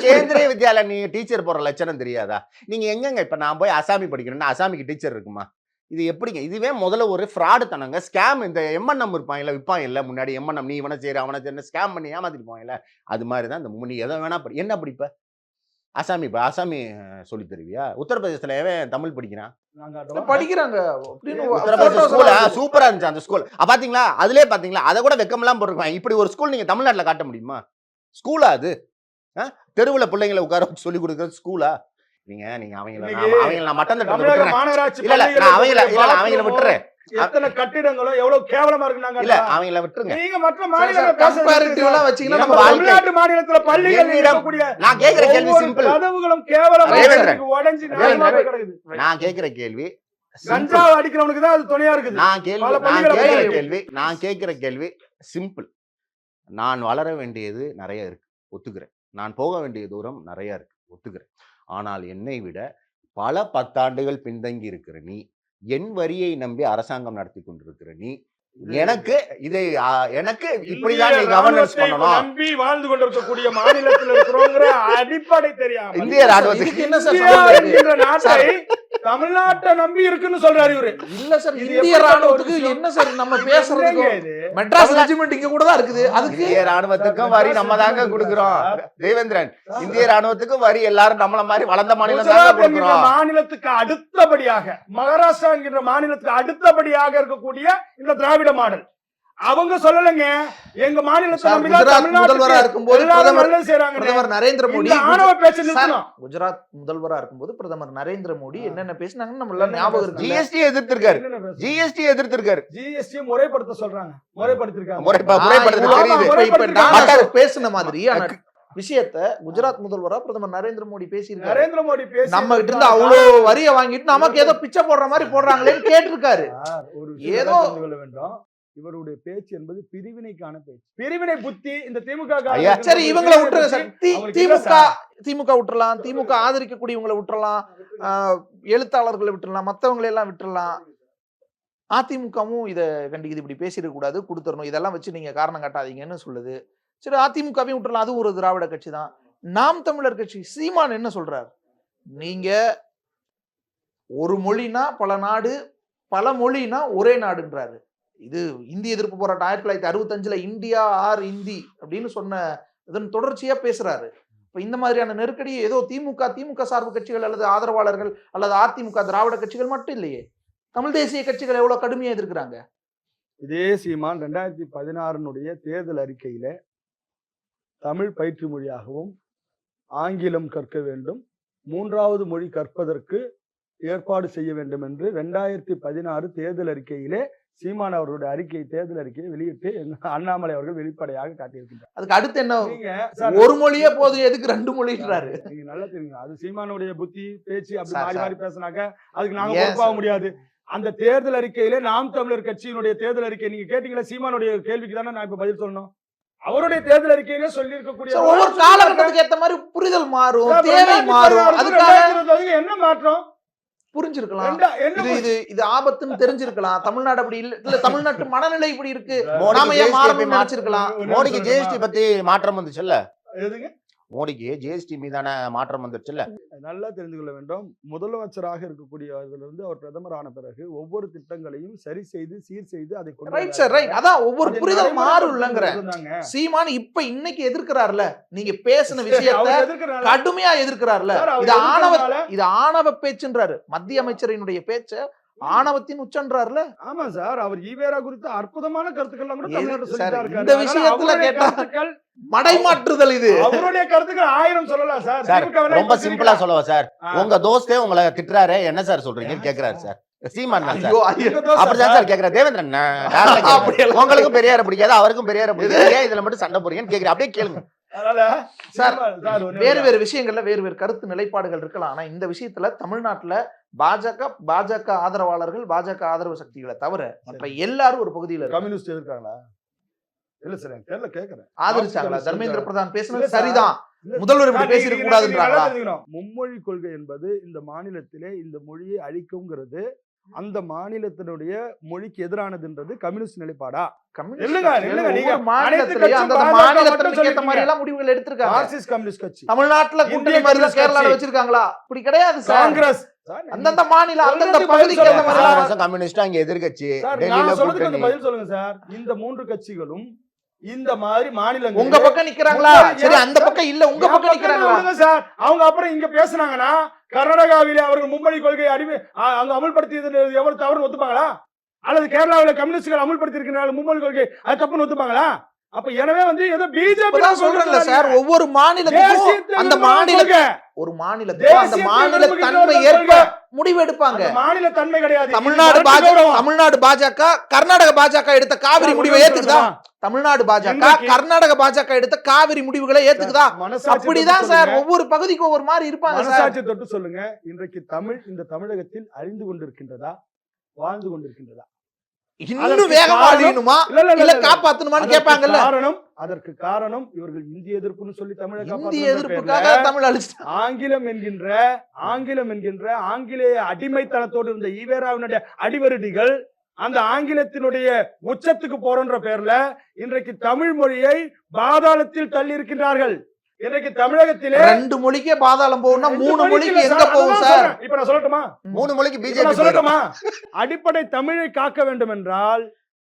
கேந்திரிய வித்யாலயா நீ டீச்சர் போற லட்சணம் தெரியாதா? நீங்க எங்கங்க இப்ப நான் போய் அசாமி படிக்கணும்னா அசாமிக்கு டீச்சர் இருக்குமா? இது எப்படிங்க? இதுவே முதல்ல ஒரு ஃப்ராடு தனங்க, ஸ்கேம். இந்த எம்என்எம் இருப்பாங்கல்ல, விற்பாங்க இல்ல முன்னாடி எம்என்எம், நீ இவனை சேரு அவனை சேரு ஸ்கேம் பண்ணி ஏமாத்திட்டு போவாங்கல்ல, அது மாதிரிதான் இந்த நீ எதை வேணா என்ன படிப்ப? அசாமி சொல்லி தருவியா? உத்தரப்பிரதேசத்துல தமிழ் படிக்கிறான், படிக்கிறாங்க. சூப்பரா இருந்துச்சு அந்த ஸ்கூல். பாத்தீங்களா? அதுலயே பாத்தீங்களா? அதை கூட வெக்கமெல்லாம் போட்டிருக்காங்க. இப்படி ஒரு ஸ்கூல் நீங்க தமிழ்நாட்டுல காட்ட முடியுமா? ஸ்கூலா அது? தெருவுல பிள்ளைங்களை உட்கார வச்சு சொல்லி கொடுக்கறது ஸ்கூலா? நீங்க அவங்கள நான் மட்டம் தட்டு இல்ல அவங்கள விட்டுறேன். எத்தனை கட்டிடங்களும் எவ்வளவு கேவலமா இருக்கு. இல்ல அவங்கள விட்டுருங்க. நீங்க மற்ற மாநிலங்கள வச்சீங்கன்னா தமிழ்நாட்டு மாநிலத்துல பள்ளிகள் நான் கேக்குற கேள்வி சிம்பிள். கதவுகளும் கேவலமா உடைஞ்சு நான் கேக்குற கேள்வி, கஞ்சாவை அடிக்கிறவனுக்கு தான் அது துணையா இருக்குது. பல பள்ளிகளை நான் கேட்கிற கேள்வி சிம்பிள். நான் வளர வேண்டியது நிறைய இருக்கு, ஒத்துக்கிறேன். நான் போக வேண்டிய தூரம் நிறைய இருக்கு, ஒத்துக்கிறேன். ஆனால் என்னை விட பல 10 ஆண்டுகள் பின்தங்கி இருக்கிற நீ, என் வரியை நம்பி அரசாங்கம் நடத்தி கொண்டிருக்கிற நீ, எனக்கு இதை எனக்கு இப்படிதான் நீ கவர்னன்ஸ் பண்ணணும். நம்பி வாழ்ந்து கொண்டிருக்கக்கூடிய மாநிலத்தில் இருக்கிறோங்கிற அடிப்படை தெரியாம இந்திய ராணுவத்துக்கு என்ன சார் இந்தியா சம்பந்தம் இருக்கு? என்கிற நாட்டை தமிழ்நாட்டை நம்பி இருக்குன்னு சொல்றாரு இவரு. இல்ல சார், இது இந்திய எப்படிப்பட்ட ராணுவத்துக்கு ஒரு விஷயம்? என்ன சார் நம்ம பேசுறதுக்கு? என்னங்க இது? மெட்ராஸ் ரெஜிமெண்ட் இங்க கூட தான் இருக்குது. அதுக்கு இந்திய ராணுவத்துக்கும் வரி நம்ம தாங்க கொடுக்கிறோம். தேவேந்திரன், இந்திய ராணுவத்துக்கும் வரி எல்லாரும் நம்மள மாதிரி வளர்ந்த மாநிலம் தாங்க குஜராத் என்கிற கொடுக்கிறோம். மாநிலத்துக்கு அடுத்தபடியாக, மகாராஷ்டிரா என்கிற மாநிலத்துக்கு அடுத்தபடியாக இருக்கக்கூடிய இந்த திராவிட மாடல் அவங்க சொல்லலங்க. எங்க மாநிலத்தை சார், நம்பிதான் குஜராத் தமிழ்நாட்டுக்கு முதல்வரா இருக்கும்போது எல்லாரும் பிரதமர் நல்லது செய்றாங்க. பிரதமர் நரேந்திர மோடி இந்த ஆணவ பேச்சை சார், நிறுத்தணும். குஜராத் முதல்வரா இருக்கும்போது பிரதமர் நரேந்திர மோடி என்னென்ன பேசினாங்கன்னு நம்ம எல்லாம் ஞாபகம் இருக்கு. ஜிஎஸ்டி எதிர்த்திருக்காரு, என்னென்ன பேசுறாங்க? ஜிஎஸ்டி எதிர்த்திருக்காரு. GST முறைப்படுத்த சொல்றாங்க, முறைப்படுத்திருக்காங்க. முறைப்படுத்துறது தெரியுது. இப்ப நான் மக்கள் பேசின மாதிரி ஆனா விஷயத்த குஜராத் முதல்வரா பிரதமர் நரேந்திர மோடி பேசியிருக்காரு. நரேந்திர மோடி பேசி நம்ம கிட்ட இருந்து அவ்வளவு வரிய வாங்கிட்டு நமக்கு ஏதோ பிச்சை போடுற மாதிரி போடுறாங்களேன்னு கேட்டிருக்காரு. ஒரு ஏதோ தெரிந்து கொள்ள வேண்டும். இவருடைய பேச்சு என்பது பிரிவினைக்கான பேச்சு. பிரிவினை புத்தி இந்த திமுக ஐயா, சரி இவங்களை விட்டுருங்க சார். அவங்களுக்கு இல்ல திமுக சார். திமுக விட்டுறலாம், திமுக ஆதரிக்கக்கூடியவங்களை விட்டுறலாம், எழுத்தாளர்களை விட்டுறலாம், மத்தவங்களை எல்லாம் விட்டுறலாம். அதிமுகவும் இதை கண்டிக்குது, இப்படி பேசிடக் கூடாது, கொடுத்துடணும், இதெல்லாம் வச்சு நீங்க காரணம் காட்டாதீங்கன்னு சொல்லுது. சரி, அதிமுகவையும் விட்டுறலாம், அது ஒரு திராவிட கட்சி தான். நாம் தமிழர் கட்சி சீமான் என்ன சொல்றார்? நீங்க ஒரு மொழினா பல நாடு, பல மொழினா ஒரே நாடுன்றாரு. இது இந்திய எதிர்ப்பு போராட்டம் 1965 இந்தியா ஆர் இந்தி அப்படின்னு சொன்ன இதன் தொடர்ச்சியா பேசுறாரு. இப்ப இந்த மாதிரியான நெருக்கடி ஏதோ திமுக சார்பு கட்சிகள் அல்லது ஆதரவாளர்கள் அல்லது அதிமுக திராவிட கட்சிகள் மட்டும் இல்லையே, தமிழ் தேசிய கட்சிகள் எவ்வளவு கடுமையா எதிர்க்கிறாங்க. இதே சீமான் 2016 தேர்தல் அறிக்கையில தமிழ் பயிற்று மொழியாகவும் ஆங்கிலம் கற்க வேண்டும், 3வது மொழி கற்பதற்கு ஏற்பாடு செய்ய வேண்டும் என்று 2016 தேர்தல் அறிக்கையிலே சீமான் அவர்களுடைய தேர்தல் அறிக்கையை வெளியிட்டு அண்ணாமலை அவர்கள் வெளிப்படையாக காட்டியிருக்கின்றார். அதுக்கு அடுத்து என்ன? நீங்க சார், ஒரு மொழியே போதும், எதுக்கு 2 மொழின்றாரு? நீங்க நல்லா தெரியுங்க, அது சீமானுடைய புத்தி பேச்சு. அப்படி சார், மாறி சார். மாறி பேசினாக்க அதுக்கு நாங்க ஏன் பொறுப்பாக சார்? முடியாது. அந்த தேர்தல் அறிக்கையில நாம் தமிழர் கட்சியினுடைய தேர்தல் அறிக்கை நீங்க கேட்டீங்களா? சீமானுடைய கேள்விக்கு தானே நான் இப்ப பதில் சொல்லணும். அவருடைய தேர்தல் அறிக்கையிலே சொல்லி இருக்கக்கூடிய சார், ஒவ்வொரு காலகட்டத்துக்கு ஏத்த மாதிரி புரிதல் மாறும், தேவை மாறும். அதுக்காக என்ன மாற்றம் புரிஞ்சிருக்கலாம். என்ன இது ஆபத்துன்னு தெரிஞ்சிருக்கலாம். தமிழ்நாடு அப்படி இல்ல, தமிழ்நாட்டு மனநிலை இப்படி இருக்கு, மோடிக்கு நாம ஏன் GST மாறணும்னு நினைச்சிருக்கலாம். மோடிக்கு ஜிஎஸ்டி பத்தி மாற்றம் வந்துச்சுல்ல, எதுங்க? மோடிக்கு ஜிஎஸ்டி மீதான மாற்றம் வந்துருச்சுல்ல. நல்லா தெரிந்து கொள்ள வேண்டும். முதலமைச்சராக இருக்கக்கூடியவர்களிருந்து அவர் பிரதமர் ஆன பிறகு ஒவ்வொரு திட்டங்களையும் சரி செய்து சீர் செய்து அதை கொண்டு ரைட் சார், ரைட். அதான் ஒவ்வொரு அதை புரிதல் நடைமுறைப்படுத்தி மாறும்லங்கிற இருந்தாங்க. சீமான் இப்ப இன்னைக்கு எதிர்க்கிறார்ல, நீங்க பேசின சரி, விஷயத்த அவர் எதிர்க்கறனால- கடுமையா எதிர்க்கிறார்ல. சார், அவர் இது எதிர்க்கறனால- ஆணவ பேச்சுன்றாரு. மத்திய அமைச்சரினுடைய பேச்ச ஆணவத்தின் உச்சன்றார்ல. ஆமா சார், அவர் ஈவேரா குறித்து அற்புதமான கருத்துக்கள்லாம் கூட எது- தமிழ்நாட்டுல சார், சொல்லிட்டு இருக்காரு. இந்த அதனால விஷயத்துல அவருடைய கேட்டா- கருத்துக்கள், மடைமாற்றுதல் இது. அவருடைய கருத்துக்கள் 1000 சொல்லலாம் சார். சார், திமுக வேணா ரொம்ப இப்ப சிம்பிளா சிரிக்கலாம். சொல்லவா சார்? ஆ. உங்க தோஸ்தே உங்களை திட்டுறாரு, என்ன சார் சொல்றீங்கன்னு கேக்குறாரு சார். சீமான் தான் சார். ஐயோ, ஐயோ. உங்க தோசை அப்படிதான் சார் கேக்குறாரு. தேவேந்திரன் அப்படியெல்லாம் உங்களுக்கும் பெரியார பிடிக்காது, அவருக்கும் பெரியார பிடிக்காது, ஏன் இதுல மட்டும் சண்டை போறீங்கன்னு கேக்குறேன். அப்படியே கேளுங்க. அதனால சார், சார், ஒண்ணு வேறு வேறு விஷயங்கள்ல வேறு வேறு கருத்து நிலைப்பாடுகள் இருக்கலாம். ஆனா இந்த விஷயத்துல தமிழ்நாட்டுல பாஜக ஆதரவாளர்கள், பாஜக ஆதரவு சக்திகளை தவிர மற்ற எல்லாரும் ஒரு பகுதியில இருக்காங்க. கம்யூனிஸ்ட் எதிர்க்காங்களா? இல்ல சார், எனக்கு தெரியல, கேக்குறேன். ஆதரிச்சாங்களா? தர்மேந்திர பிரதான் இல்ல பேசுனது சார். சரிதான், இல்ல முதல்வர் இப்படி சார், பேசிருக்க நீங்க கூடாதுன்றாங்களா? நல்லா தெரிஞ்சுக்கணும். மும்மொழி கொள்கை என்பது இந்த மாநிலத்திலே இந்த மொழியை அழிக்குங்கிறது அந்த மாநிலத்தினுடைய மொழிக்கு எதிரானதுன்றது கம்யூனிஸ்ட் நிலைப்பாடா? கம்யூனிஸ்ட் இல்லங்க, கட்சிகள் இல்லங்க, நீங்க ஒவ்வொரு மாநிலத்திலயும் அனைத்து அந்தந்த கட்சியும் மாநிலத்திற்கு பாஜக ஏத்த மாதிரி எல்லாம் முடிவுகள் எடுத்திருக்காங்க. மார்க்சிஸ்ட் கம்யூனிஸ்ட் கட்சி, தமிழ்நாட்டுல கூட்டணி இந்திய மாதிரி கம்யூனிஸ்ட் கேரளால கட்சி, வச்சிருக்காங்களா? இப்படி கிடையாது சார். காங்கிரஸ், அந்தந்த மாநிலம் அந்தந்த சொல்றதுக்கு பகுதிக்கு பதில் ஏத்த மாதிரி சொல்லுங்க. காங்கிரஸ் கம்யூனிஸ்ட் அங்க எதிர்கட்சி, சார், டெல்லியில நான் சொல்றதுக்கு கூட்டணி. கொஞ்சம் பதில் சொல்லுங்க சார். இந்த 3 கட்சிகளும் இந்த மாதிரி மாநிலங்கள் உங்க பக்கம் நிக்கிறாங்களா? சரி, அந்த பக்கம் இல்ல, உங்க பக்கம் நிக்கிறாங்களா? சார், அவங்க அப்புறம் இங்க பேசுனாங்கன்னா கர்நாடகாவிலே அவர்கள் மும்மொழி கொள்கை அங்க அமல்படுத்தியது எவ்வளவு தவறு ஒத்துப்பாங்களா? அல்லது கேரளாவில் கம்யூனிஸ்டுகள் அமல்படுத்தி இருக்கிற மும்மொழி கொள்கை அது தப்புன்னு ஒத்துப்பாங்களா? அப்ப எனவே ஏதோ பிஜேபி சொல்றேன்ல சார், ஒவ்வொரு மாநிலத்துக்கும் அந்த மாநில ஒரு மாநிலத்துக்கும் அந்த மாநில தன்மை ஏற்ப முடிவு எடுப்பாங்க. மாநில தன்மை கிடையாது. தமிழ்நாடு பாஜக கர்நாடக பாஜக எடுத்த காவிரி முடிவை ஏத்துக்குதா? தமிழ்நாடு பாஜக இன்றைக்கு- கர்நாடக பாஜக எடுத்த காவிரி முடிவுகளை ஏத்துக்குதா? மனசாட்சி அப்படிதான் தொட்டு சார் சொல்லுங்க. ஒவ்வொரு பகுதிக்கும் ஒவ்வொரு மாதிரி இருப்பாங்க சார். மனசாட்சி தொட்டு சொல்லுங்க. இன்றைக்கு இந்த தமிழகத்தில் அழிந்து கொண்டிருக்கின்றதா, வாழ்ந்து கொண்டிருக்கின்றதா? இன்னும் வேகமா அழியணுமா இல்ல காப்பாத்தணுமான்னு கேட்பாங்கல்ல. அதற்கு காரணம் இவர்கள் இந்திய எதிர்ப்புன்னு சொல்லி தமிழக இந்திய எதிர்ப்புக்காக தமிழ் அழிச்சிட்டாங்க. ஆங்கிலம் என்கின்ற ஆங்கிலேய அடிமைத்தனத்தோடு இருந்த ஈவேராவினுடைய அடிவருடிகள் அந்த ஆங்கிலத்தினுடைய உச்சத்துக்கு போறன்ற பேர்ல இன்றைக்கு தமிழ் மொழியை பாதாளத்தில் தள்ளி இருக்கின்றார்கள். இன்றைக்கு தமிழகத்திலே 2 மொழிக்கே பாதாளம் போகும்னா 3 மொழிக்கு எங்க போகும் சார்? இப்ப நான் சொல்லட்டுமா? 3 மொழிக்கு இப்ப பிஜேபி நான் சொல்லட்டுமா? அடிப்படை தமிழை காக்க வேண்டும் என்றால்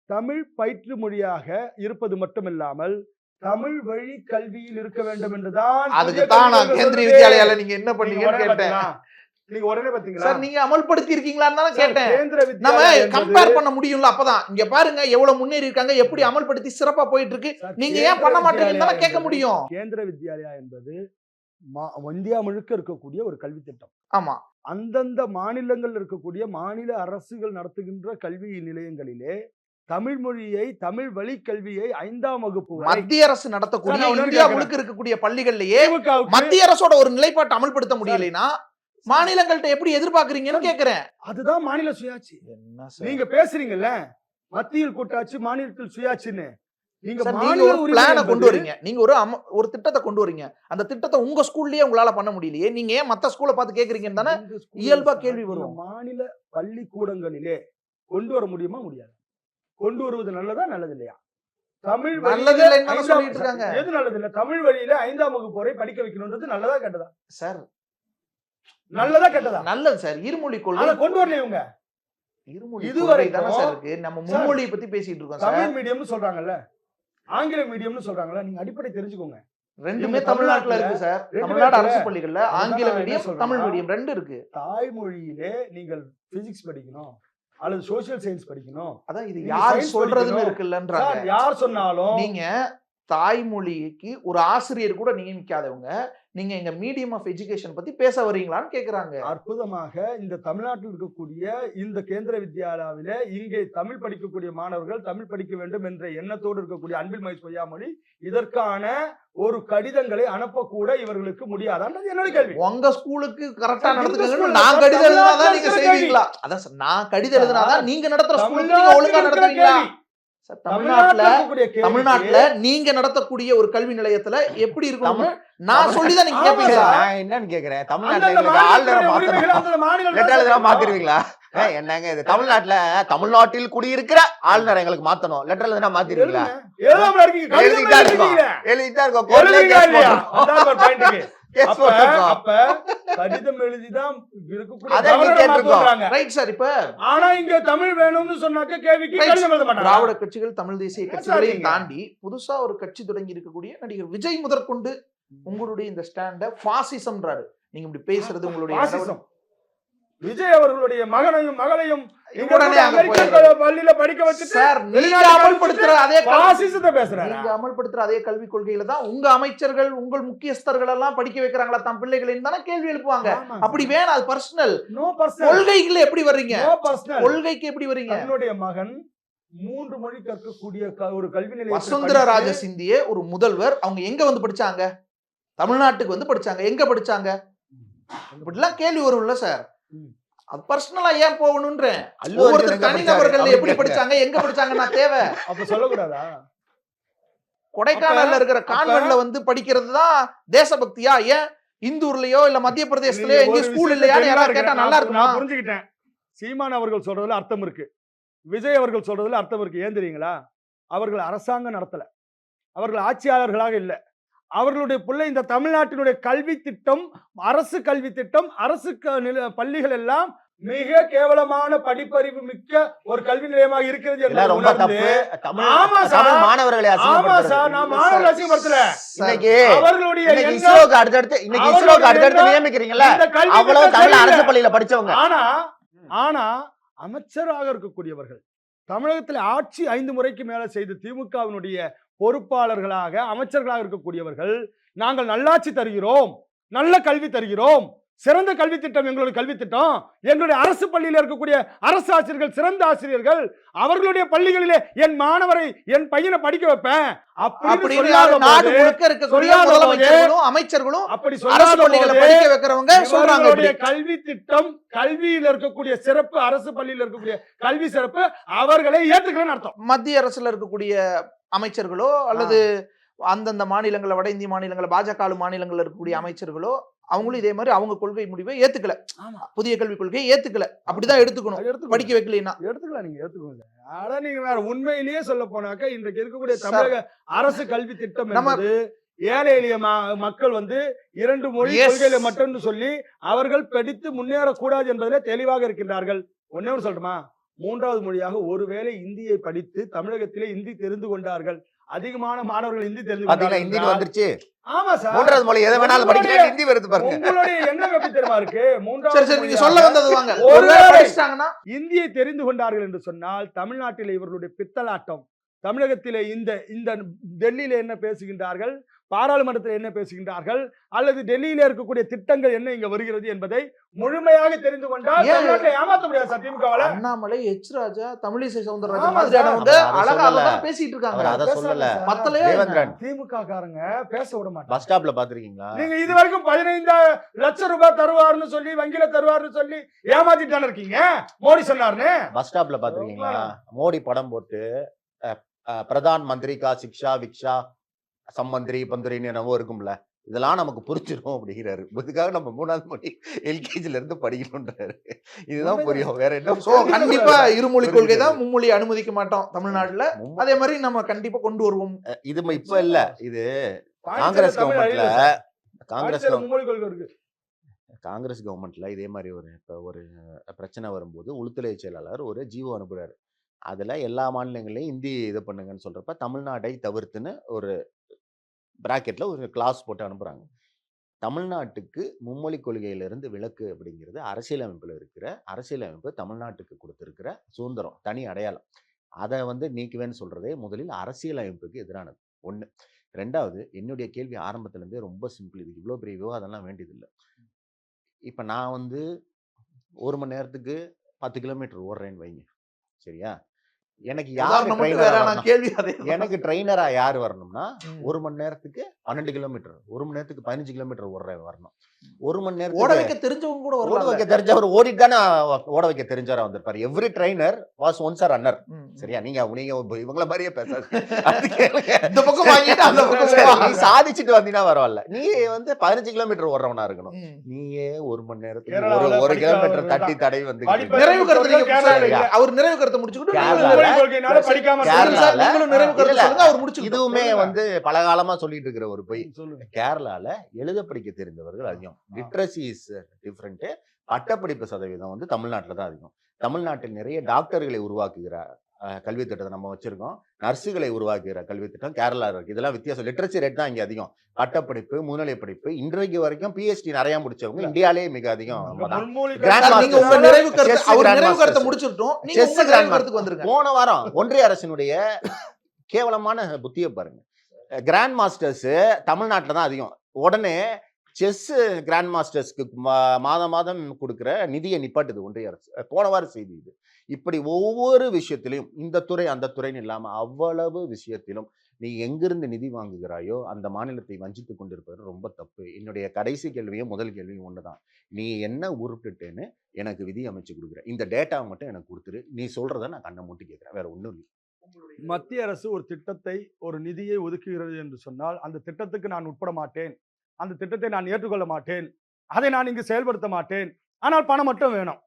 தமிழ் பயிற்று மொழியாக இருப்பது மட்டுமில்லாமல் தமிழ் வழி கல்வியில் இருக்க வேண்டும் என்றுதான் அதுக்கு தான் நான் கேந்திரிய வித்யாலயால நீங்க என்ன பண்ணீங்கன்னு கேட்டேன். நீங்க உடனே பாத்தீங்களா சார் நீங்க அமல்படுத்தி இருக்கீங்களான்னு தான் கேட்டேன். கேந்திர நம்ம வித்யாலயா என்பது- கம்பேர் பண்ண முடியும்ல. அப்பதான் இங்க பாருங்க எவ்வளவு முன்னேறி இருக்காங்க, எப்படி அமல்படுத்தி சிறப்பா போயிட்டு இருக்கு. நீங்க ஏன் பண்ண மாட்டீங்கன்னு தானே கேட்க முடியும். கேந்திர வித்யாலயா என்பது இந்தியா முழுக்க இருக்கக்கூடிய ஒரு கல்வி திட்டம். ஆமா, அந்தந்த மாநிலங்கள் இருக்கக்கூடிய மாநில அரசுகள் நடத்துகின்ற கல்வி நிலையங்களிலே தமிழ் மொழியை, தமிழ் வழி கல்வியை 5ஆம் வகுப்பு வரை மத்திய அரசு நடத்தக்கூடிய சார், நான் இந்தியா கேட்கிறேன். முழுக்க இருக்கக்கூடிய பள்ளிகள்லயே திமுகவுக்கு- மத்திய அரசோட ஒரு நிலைப்பாட்டை அமல்படுத்த முடியலைன்னா மாநிலங்கள்ட்ட எப்படி எதிர்பார்க்கறீங்கன்னு கேக்குறேன். அதுதான் மாநில சுயாட்சி. என்ன நீங்க பேசுறீங்கல்ல மத்தியில் கூட்டாட்சி மாநிலத்தில் சுயாட்சின்னு. நீங்க சார், நீங்க மாநில ஒரு உரிமை பிளான என்பது- கொண்டு வரீங்க, நீங்க ஒரு திட்டத்தை கொண்டு வரீங்க. அந்த திட்டத்தை உங்க ஸ்கூல்லயே உங்களால பண்ண முடியலையே, நீங்க ஏன் மத்த ஸ்கூலை பார்த்து கேக்குறீங்கன்னு தானே இந்த ஸ்கூல்ல இயல்பா சார், கேள்வி இந்த வரும். மாநில பள்ளிக்கூடங்களிலே கொண்டு வர முடியுமா? முடியாது. கொண்டு வருவது நல்லதா நல்லது இல்லையா? தமிழ் நல்லது வழியில இல்லைன்னு தானே 5ஆம் சொல்லிட்டு இருக்காங்க. எது நல்லது இல்ல? தமிழ் வழியில 5ஆம் வகுப்பு வரை படிக்க வைக்கணும்ன்றது நல்லதா கெட்டதா? சார் நல்லதா கெட்டதா? நல்லது சார். இருமொழி கொள்கை அத கொண்டு வரல இவங்க. இருமொழி இதுவரை கொள்கை தானே சார் இருக்கு. நம்ம சார், மும்மொழியை பத்தி பேசிட்டு இருக்கோம் சார். தமிழ் மீடியம்னு சொல்றாங்கல்ல, ஆங்கில மீடியம்னு சொல்றாங்கல்ல, நீங்க அடிப்படை தெரிஞ்சுக்கோங்க. ரெண்டுமே இவங்க தமிழ்நாட்டுல இருக்கு சார். ரெண்டுமே தமிழ்நாடு அரசு இருக்குல்ல. பள்ளிகள்ல அதுதான் ஆங்கில நான் என்ன மீடியம், சொல்றேன்னா, தமிழ் மீடியம் 2 இருக்கு. தாய்மொழியிலே நீங்கள் பிசிக்ஸ் படிக்கணும் அல்லது சோசியல் சயின்ஸ் படிக்கணும். அதான் இது நீங்க யார் science சொல்றதுன்னு படிக்கணும். இருக்குல்லன்றாங்க. சார், யார் சொன்னாலும் நீங்க தாய்மொழிக்கு ஒரு ஆசிரியர் கூட நியமிக்காதவங்க நீங்க எங்க மீடியம் ஆஃப் எஜுகேஷன் பத்தி பேச வரீங்களான்னு கேக்குறாங்க. அற்புதமாக இந்த தமிழ்நாட்டில் இருக்கக்கூடிய இந்த கேந்திர வித்யாலயாவில இங்கே தமிழ் படிக்கக்கூடிய மாணவர்கள் தமிழ் படிக்க வேண்டும் என்ற எண்ணத்தோடு இருக்கக்கூடிய அன்பில் மகேஷ் பொய்யாமொழி இதற்கான ஒரு கடிதங்களை அனுப்பக்கூட இவர்களுக்கு முடியாதான்றது என்னோட கேள்வி. உங்க ஸ்கூலுக்கு கரெக்டா சார், இந்த நடத்துக்கங்கன்னு ஸ்கூல்ல நான் சார், கடிதம் எழுதினாதான் நீங்க தமிழ்நாட்டுல செய்வீங்களா? அதான் சார், நான் கடிதம் எழுதினாதான் நீங்க நடத்துற ஸ்கூலுக்கு நீங்க தமிழ்நாட்டில் ஒழுங்கா இருக்கிற நடத்துவீங்களா? கேள்வி. சார், தமிழ்நாட்டுல இருக்கக்கூடிய கேள்விக்கு- தமிழ்நாட்டுல நீங்க நடத்தக்கூடிய ஒரு கல்வி நிலையத்துல எப்படி இருக்கணும்னு நான் தமிழ்- சொல்லிதான் நீங்க ஆமா கேட்பீங்களா? சார். நான் என்னன்னு கேக்குறேன், தமிழ்நாட்டுல அந்தந்த எங்களுக்கு ஆளுநரை மாநிலத்துடைய உரிமைகளை மாத்தணும். அந்தந்த மாநிலம் லெட்டர் எழுதுனா தான் மாத்திருவீங்களா? என்னங்க இது தமிழ்நாட்டுல தமிழ்நாட்டில் குடியிருக்கிற ஆளுநரை எங்களுக்கு மாத்தணும். லெட்டர் எழுதுனா மாத்திருவீங்களா? எழுதாம இருக்கீங்க. கடிதம் எழுதிட்டா இருக்கோம். எழுதிட்டீங்க. எழுதிட்டா இருக்கோம். கோர்ட்லயே எழுதுறீங்களா கேஸ் இல்லையா? போட்டிருக்கோம். அதான் ஒரு பாயிண்ட்டுக்கு. கேஸ் அப்ப போட்டிருக்கோம். அப்ப கடிதம் எழுதிதான் இருக்கக்கூடிய அதை நீங்க கவர்னரை கேட்டிருக்கோம். மாத்துறாங்க. Right sir. இப்ப ஆனா இங்க தமிழ் வேணும்னு சொன்னாக்க கேள்விக்கு Right. கடிதம் எழுத மாட்டாங்க. திராவிட கட்சிகள், தமிழ் தேசிய கட்சிகளையும் நீங்க? தாண்டி புதுசா ஒரு கட்சி தொடங்கி இருக்கக்கூடிய நடிகர் விஜய் முதற்கொண்டு உங்களுடைய இந்த ஸ்டாண்ட பாசிசம்ன்றாரு. நீங்க இப்படி பேசுறது உங்களுடைய பாசிசம். விஜய் அவர்களுடைய மகனையும் மகளையும் இங்க உடனே அங்க அமெரிக்க போயிடுறாரு. பள்ளியில படிக்க வச்சுட்டு சார், நீங்க வெளிநாட்டுல அமல்படுத்துற அதே பாசிசத்தை பேசுறாரு. நீங்க அமல்படுத்துற அதே கல்விக் கொள்கையில தான் உங்க அமைச்சர்கள், உங்கள் முக்கியஸ்தர்கள் எல்லாம் படிக்க வைக்கிறாங்களா தம் பிள்ளைகளின் தானே கேள்வி எழுப்புவாங்க. ஆமா. அப்படி வேணாம், அது பர்சனல். No personal. கொள்கைக்குள்ள எப்படி வர்றீங்க? No personal. கொள்கைக்கு எப்படி வர்றீங்க? தன்னுடைய மகன் 3 மொழி கற்கக்கூடிய ஒரு கல்வி நிலையத்தில் வசுந்தரா படித்து- ராஜ சிந்தியே ஒரு முதல்வர், அவங்க எங்க வந்து படிச்சாங்க? தமிழ்நாட்டுக்கு வந்து படிச்சாங்க. எங்க படிச்சாங்க? இப்படிலாம் கேள்வி வரும்ல சார். ம். அது பர்சனலா ஏன் போகணும்ன்றேன். அல்லு ஒவ்வொருத்தர் அர்ஜுன் எங்க தனிநபர்கள் படிச்சாரு? எப்படி படிச்சாங்க, எங்க படிச்சாங்கன்னா தேவை. அப்ப சொல்லக்கூடாதா? கொடைக்கானல்ல இருக்கிற கான்வென்ட்ல வந்து படிக்கிறது தான் தேசபக்தியா? ஏன் இந்தூர்லயோ இல்ல மத்திய பிரதேசலயோ நீங்க எங்கேயும் ஒரு ஸ்கூல் விஷயத்தை இல்லையான்னு தெளிவா யாராவது இருக்கு. கேட்டா நல்லா இருக்குமா? நான் புரிஞ்சுக்கிட்டேன். சீமான் அவர்கள் சொல்றதுல அர்த்தம் இருக்கு, விஜய் அவர்கள் சொல்றதுல அர்த்தம் இருக்கு. ஏன் தெரியுங்களா? அவர்கள் அரசாங்கம் நடத்தல, அவர்கள் ஆட்சியாளர்களாக இல்ல. அவர்களுடைய பிள்ளை இந்த தமிழ்நாட்டினுடைய கல்வி திட்டம், அரசு கல்வி திட்டம், அரசு பள்ளிகள் எல்லாம் மிக கேவலமான படிப்பறிவு மிக்க ஒரு கல்வி நிலையமாக இருக்கிறது இதெல்லாம் என்பதை ரொம்ப உணர்ந்து- தப்பு. தமிழ் ஆமா சார். தமிழ் மாணவர்களை ஆமா சார், அசிங்கப்படுத்துறது. நான் மாணவர்கள் அசிங்கப்படுத்தல. இன்னைக்கு அவர்களுடைய இன்னைக்கு எண்ணம் இஸ்ரோக்கு அடுத்தடுத்து இன்னைக்கு அவர்களுடைய இஸ்ரோக்கு அடுத்தடுத்து எண்ணம் நியமிக்கிறீங்கல்ல, இந்த கல்வி அவ்வளவு திட்டம் தமிழ் சரியில்லை. அரசு பள்ளியில படிச்சவங்க. ஆனா அமைச்சராக இருக்கக்கூடியவர்கள், தமிழகத்தில் ஆட்சி 5 முறைக்கு மேல செய்த திமுகவினுடைய பொறுப்பாளர்களாக அமைச்சர்களாக இருக்கக்கூடியவர்கள், நாங்கள் நல்லாட்சி தருகிறோம், நல்ல கல்வி தருகிறோம், சிறந்த கல்வி திட்டம் எங்களுடைய கல்வி திட்டம். எங்களுடைய அரசு பள்ளியில் இருக்கக்கூடிய அரசு ஆசிரியர்கள் சிறந்த ஆசிரியர்கள். அவர்களுடைய பள்ளிகளிலே என் மாணவரை என் பையனை படிக்க வைப்பேன் அப்படின்னு நாடு முழுக்க இருக்கக்கூடிய முதலமைச்சர்களும் அமைச்சர்களும் அப்படி அரசு பள்ளிகளை படிக்க வைக்கிறவங்க சொல்றாங்க. கல்வி திட்டம், கல்வியில் இருக்கக்கூடிய சிறப்பு, அரசு பள்ளியில் இருக்கக்கூடிய கல்வி சிறப்பு அவர்களை ஏற்றுக்கலன்னு அர்த்தம். மத்திய அரசுல இருக்கக்கூடிய அமைச்சர்களோ அல்லது அந்தந்த மாநிலங்கள வட இந்திய மாநிலங்கள பாஜக மாநிலங்கள்ல இருக்கக்கூடிய அமைச்சர்களோ அவங்களும் இதே மாதிரி அவங்க கொள்கை முடிவை ஏத்துக்கல. புதிய கல்விக் கொள்கையை ஏத்துக்கல. அப்படிதான் எடுத்துக்கணும். படிக்க வைக்கலன்னா எடுத்துக்கலாம். நீங்க எடுத்துக்கோங்க. ஆனா நீங்க வேற உண்மையிலேயே சொல்ல போனாக்க இன்றைக்கு இருக்கக்கூடிய தமிழக அரசு கல்வி திட்டம் என்பது ஏழை எளிய மக்கள் வந்து 2 மொழி கொள்கையில மட்டும் சொல்லி அவர்கள் படித்து முன்னேறக்கூடாது என்பதிலே தெளிவாக இருக்கின்றார்கள். ஒன்னே ஒரு சொல்லட்டுமா, 3வது மொழியாக ஒருவேளை இந்தியை படித்து தமிழகத்திலே இந்தி தெரிந்து கொண்டார்கள். அதிகமான மாணவர்கள் இந்தி தெரிந்து கொண்டார்கள். இந்தி வந்துருச்சு. ஆமா சார், 3வது மொழி எதை வேணாலும் படிக்கலாம், இந்தி வருது பாருங்க. உங்களுடைய எண்ணம் எப்படி தெரியுமா இருக்கு? 3வது நீங்க சொல்ல வந்தது வாங்க. ஒருவேளை படிச்சாங்கன்னா இந்தியை தெரிந்து கொண்டார்கள் என்று சொன்னால் தமிழ்நாட்டில் இவர்களுடைய பித்தலாட்டம், தமிழகத்திலே இந்த டெல்லியில என்ன பேசுகின்றார்கள், பாராளுமன்றத்தில் என்ன பேசுகின்றார்கள், அல்லது டெல்லியில இருக்கக்கூடிய திட்டங்கள் என்ன இங்க வருகிறது என்பதை முழுமையாக தெரிந்து கொண்டால் தமிழ்நாட்டை ஏமாற்ற முடியாது சார். திமுகவால அண்ணாமலை, எச் ராஜா, தமிழிசை சவுந்தரராஜன் மாதிரியானவங்க அழகாக பேசிட்டு இருக்காங்க. அத சொல்லல. மத்தலையா திமுக காரங்க பேச விட மாட்டாங்க. பஸ் ஸ்டாப்ல பாத்துருக்கீங்களா? நீங்க இது வரைக்கும் 15 லட்சம் ரூபாய் தருவாருன்னு சொல்லி வங்கியில தருவாருன்னு சொல்லி ஏமாத்திட்டான இருக்கீங்க. மோடி சொன்னாருன்னு பஸ் ஸ்டாப்ல பாத்துருக்கீங்களா? மோடி படம் போட்டு பிரதான் மந்திரி கா சிக்ஷா விக்ஷா சம்மந்திரி பந்திரின்னு என்னவோ இருக்கும்ல, இதெல்லாம் நமக்கு புரிஞ்சிடும் அப்படிங்கிறாரு. இதுக்காக நம்ம 3வது மொழி எல்கேஜில இருந்து படிக்கணும்ன்றாரு. இதுதான் புரியும். வேற என்ன? கண்டிப்பா இருமொழி கொள்கை தான், மும்மொழி அனுமதிக்க மாட்டோம் தமிழ்நாட்டுல. அதே மாதிரி நம்ம கண்டிப்பா கொண்டு வருவோம். இது இப்ப இல்ல, இது காங்கிரஸ் கவர்மெண்ட்ல காங்கிரஸ் கவர்மெண்ட்ல இதே மாதிரி ஒரு பிரச்சனை வரும்போது உள்துறை செயலாளர் ஒரு ஜிஓ அனுப்புறாரு. அதுல எல்லா மாநிலங்களையும் இந்தி இது பண்ணுங்கன்னு சொல்றப்ப தமிழ்நாட்டை தவிர்த்துன்னு ஒரு பிராக்கெட்ல ஒரு கிளாஸ் போட்டு அனுப்புறாங்க. தமிழ்நாட்டுக்கு மும்மொழி கொள்கையிலிருந்து விலக்கு அப்படிங்கிறது அரசியலமைப்பு தமிழ்நாட்டுக்கு கொடுத்திருக்கிற சுதந்திரம், தனி அடையாளம். அதை நீக்குவேன்னு சொல்றதே முதலில் அரசியலமைப்புக்கு எதிரானது. 1. 2வது, என்னுடைய கேள்வி ஆரம்பத்துல இருந்தே ரொம்ப சிம்பிள். இது இவ்வளவு பெரிய விவாதம்லாம் வேண்டியதில்லை. இப்ப நான் 1 மணி நேரத்துக்கு 10 கிலோமீட்டர் ஓடுறேன்னு வைங்க, சரியா? எனக்கு ட்ரெயினரா யார் வரணும்னா 1 மணி நேரத்துக்கு 12 கிலோமீட்டர், 1 மணி நேரத்துக்கு 15 கிலோமீட்டர் வரணும். 1 மணி நேரம் ஓட வைக்க தெரிஞ்சவங்க கூட ஓட வைக்க தெரிஞ்சவர் ஓடிட்டு தானே ஓட வைக்க தெரிஞ்சவரா வந்திருப்பாரு. Every trainer was once a runner. சரியா? நீங்க இவங்கள மாதிரியே பேசாது. இந்த பக்கம் வாங்கிட்டு அந்த பக்கம் நீ சாதிச்சுட்டு வந்தீங்கன்னா வரவால. நீ 15 கிலோமீட்டர் ஓடுறவனா இருக்கணும். நீயே 1 மணி நேரத்துக்கு 1 கிலோமீட்டர் தட்டி தடவி வந்து நிறைவு கருத்து அவர் நிறைவு கருத்தை முடிச்சுக்கிட்டு இதுவுமே பல காலமா சொல்லிட்டு இருக்கிற ஒரு பொய். கேரளால எழுத படிக்க தெரிந்தவர்கள் அதிகம். Literacy is different. பட்டப்படிப்பு சதவீதம் தமிழ்நாட்டுல தான் அதிகம். தமிழ்நாட்டில் நிறைய டாக்டர்களை உருவாக்குகிற கல்வி திட்டத்தை நம்ம வச்சிருக்கோம். நர்ஸுகளை உருவாக்குகிற கல்வி திட்டம் கேரளா இருக்கு. இதெல்லாம் வித்தியாசம். லிட்ரசி ரேட் தான் இங்க அதிகம். பட்டப்படிப்பு, முதுநிலை படிப்பு, இன்றைக்கு வரைக்கும் பிஹெச்டி நிறைய முடிச்சவங்க இந்தியாலே மிக அதிகம். போன வாரம் ஒன்றிய அரசினுடைய கேவலமான புத்தியை பாருங்க. கிராண்ட் மாஸ்டர்ஸ் தமிழ்நாட்டில் தான் அதிகம். உடனே செஸ் கிராண்ட் மாஸ்டர்ஸ்க்கு மாதம் கொடுக்குற நிதியை நிப்பாட்டுது ஒன்றிய அரசு. போன வாரம் செய்தி இது. இப்படி ஒவ்வொரு விஷயத்திலையும் இந்த துறை அந்த துறைன்னு இல்லாம அவ்வளவு விஷயத்திலும் நீ எங்கிருந்து நிதி வாங்குகிறாயோ அந்த மாநிலத்தை வஞ்சித்து கொண்டிருப்பது ரொம்ப தப்பு. என்னுடைய கடைசி கேள்வியும் முதல் கேள்வியும் ஒண்ணுதான். நீ என்ன உருப்பிட்டுட்டேன்னு எனக்கு விதி அமைச்சு கொடுக்குற, இந்த டேட்டாவை மட்டும் எனக்கு கொடுத்துரு. நீ சொல்றத நான் கண்ணை மூட்டி கேட்கிறேன், வேற ஒண்ணும் இல்லை. மத்திய அரசு ஒரு திட்டத்தை, ஒரு நிதியை ஒதுக்குகிறது என்று சொன்னால் அந்த திட்டத்துக்கு நான் உட்பட மாட்டேன், அந்த திட்டத்தை நான் ஏற்றுக்கொள்ள மாட்டேன், அதை நான் இங்கு செயல்படுத்த மாட்டேன், ஆனால் பணம் மட்டும் வேணும்.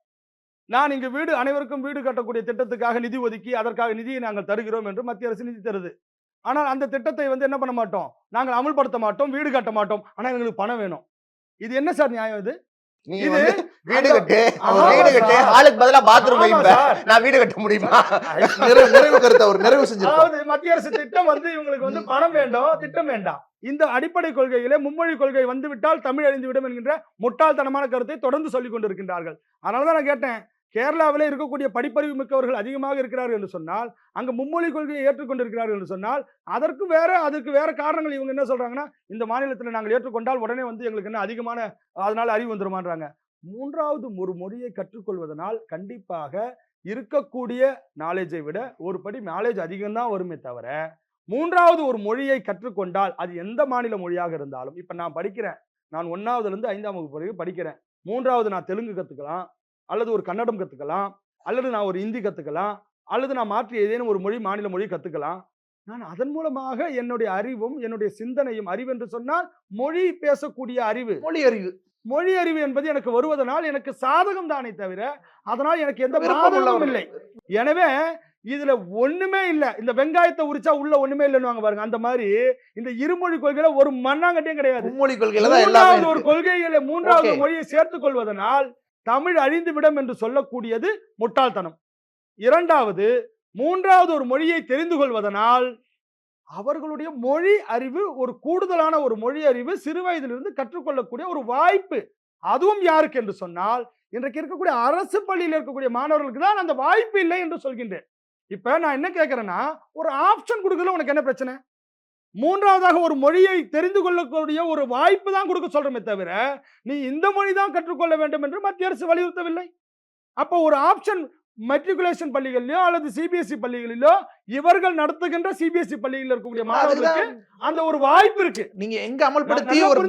நான் இங்கு அனைவருக்கும் வீடு கட்டக்கூடிய திட்டத்துக்காக நிதி ஒதுக்கி அதற்காக நிதியை நாங்கள் தருகிறோம் என்று மத்திய அரசு நிதி தருது. ஆனால் அந்த திட்டத்தை என்ன பண்ண மாட்டோம், நாங்கள் அமல்படுத்த மாட்டோம், வீடு கட்ட மாட்டோம், ஆனால் எங்களுக்கு பணம் வேணும். இது என்ன சார் நியாயம்? இது வீடு கட்டு, ஆளுக்கு பதிலா பாத்ரூம் வைப்ப, நான் வீடு கட்ட முடியுமா? நிறைவு கருத்தை அவர் நிறைவு செஞ்சிருக்காரு. மத்திய அரசு திட்டம் இவங்களுக்கு பணம் வேண்டும், திட்டம் வேண்டாம். இந்த அடிப்படை கொள்கையிலே மும்மொழி கொள்கை வந்துவிட்டால் தமிழ் அழிந்துவிடும் என்கின்ற முட்டாள்தனமான கருத்தை தொடர்ந்து சொல்லிக் கொண்டிருக்கின்றார்கள். அதனாலதான் நான் கேட்டேன், கேரளாவிலே இருக்கக்கூடிய படிப்பறிவு மிக்கவர்கள் அதிகமாக இருக்கிறார்கள் என்று சொன்னால், அங்க மும்மொழி கொள்கையை ஏற்றுக்கொண்டிருக்கிறார்கள் என்று சொன்னால், அதுக்கு வேற காரணங்கள் இவங்க என்ன சொல்றாங்கன்னா, இந்த மாநிலத்தில் நாங்கள் ஏற்றுக்கொண்டால் உடனே எங்களுக்கு என்ன அதிகமான அதனால அறிவு வந்துருமான்றாங்க. மூன்றாவது ஒரு மொழியை கற்றுக்கொள்வதனால் கண்டிப்பாக இருக்கக்கூடிய நாலேஜை விட ஒரு படி நாலேஜ் அதிகம்தான் வருமே தவிர, மூன்றாவது ஒரு மொழியை கற்றுக்கொண்டால் அது எந்த மாநில மொழியாக இருந்தாலும், இப்ப நான் படிக்கிறேன், நான் 1ஆவதுல இருந்து 5ஆம் வகுப்பு வரைக்கும் படிக்கிறேன், 3ஆவது நான் தெலுங்கு கத்துக்கலாம், அல்லது ஒரு கன்னடம் கத்துக்கலாம், அல்லது நான் ஒரு ஹிந்தி கத்துக்கலாம், அல்லது நான் மாற்றி ஏதேனும் ஒரு மொழி மாநில மொழி கத்துக்கலாம். நான் அதன் மூலமாக என்னுடைய அறிவும் என்னுடைய சிந்தனையும், அறிவு என்று சொன்னால் மொழி பேசக்கூடிய அறிவு, மொழி அறிவு என்பது எனக்கு வருவதனால் எனக்கு சாதகம் தானே தவிர அதனால் எனக்கு எந்த பாதகமும் இல்லை. எனவே இதுல ஒண்ணுமே இல்ல, இந்த வெங்காயத்தை உரிச்சா உள்ள ஒண்ணுமே இல்லைன்னு பாருங்க. அந்த மாதிரி இந்த இருமொழி கொள்கையில ஒரு மண்ணாங்கட்டியும் கிடையாது. ஒரு கொள்கையில மூன்றாவது மொழியை சேர்த்துக் கொள்வதனால் தமிழ் அழிந்துவிடும் என்று சொல்லக்கூடியது முட்டாள்தனம். இரண்டாவது, மூன்றாவது ஒரு மொழியை தெரிந்து கொள்வதனால் அவர்களுடைய மொழி அறிவு, ஒரு கூடுதலான ஒரு மொழி அறிவு சிறு வயதிலிருந்து கற்றுக்கொள்ளக்கூடிய ஒரு வாய்ப்பு. அதுவும் யாருக்கு என்று சொன்னால், இன்றைக்கு இருக்கக்கூடிய அரசு பள்ளியில் இருக்கக்கூடிய மாணவர்களுக்கு தான் அந்த வாய்ப்பு இல்லை என்று சொல்கின்றேன். இப்ப நான் என்ன கேட்கிறேன்னா, ஒரு ஆப்ஷன் கொடுக்கல, உனக்கு என்ன பிரச்சனை? மூன்றாவதாக ஒரு மொழியை தெரிந்து கொள்ளக்கூடிய ஒரு வாய்ப்பு தான் கொடுக்க சொல்றமே தவிர, நீ இந்த மொழி தான் கற்றுக்கொள்ள வேண்டும் என்று மத்திய அரசு வலியுறுத்தவில்லை. அப்போ ஒரு ஆப்ஷன் மெட்ரிகுலேஷன் பள்ளிகளிலோ அல்லது சிபிஎஸ்இ பள்ளிகளிலோ இவர்கள் நடத்துகின்ற சிபிஎஸ்இ பள்ளிகளில் இருக்கக்கூடிய மாணவர்களுக்கு அந்த ஒரு வாய்ப்பு இருக்கு. நீங்க எங்க அமல்படுத்தி ஒரு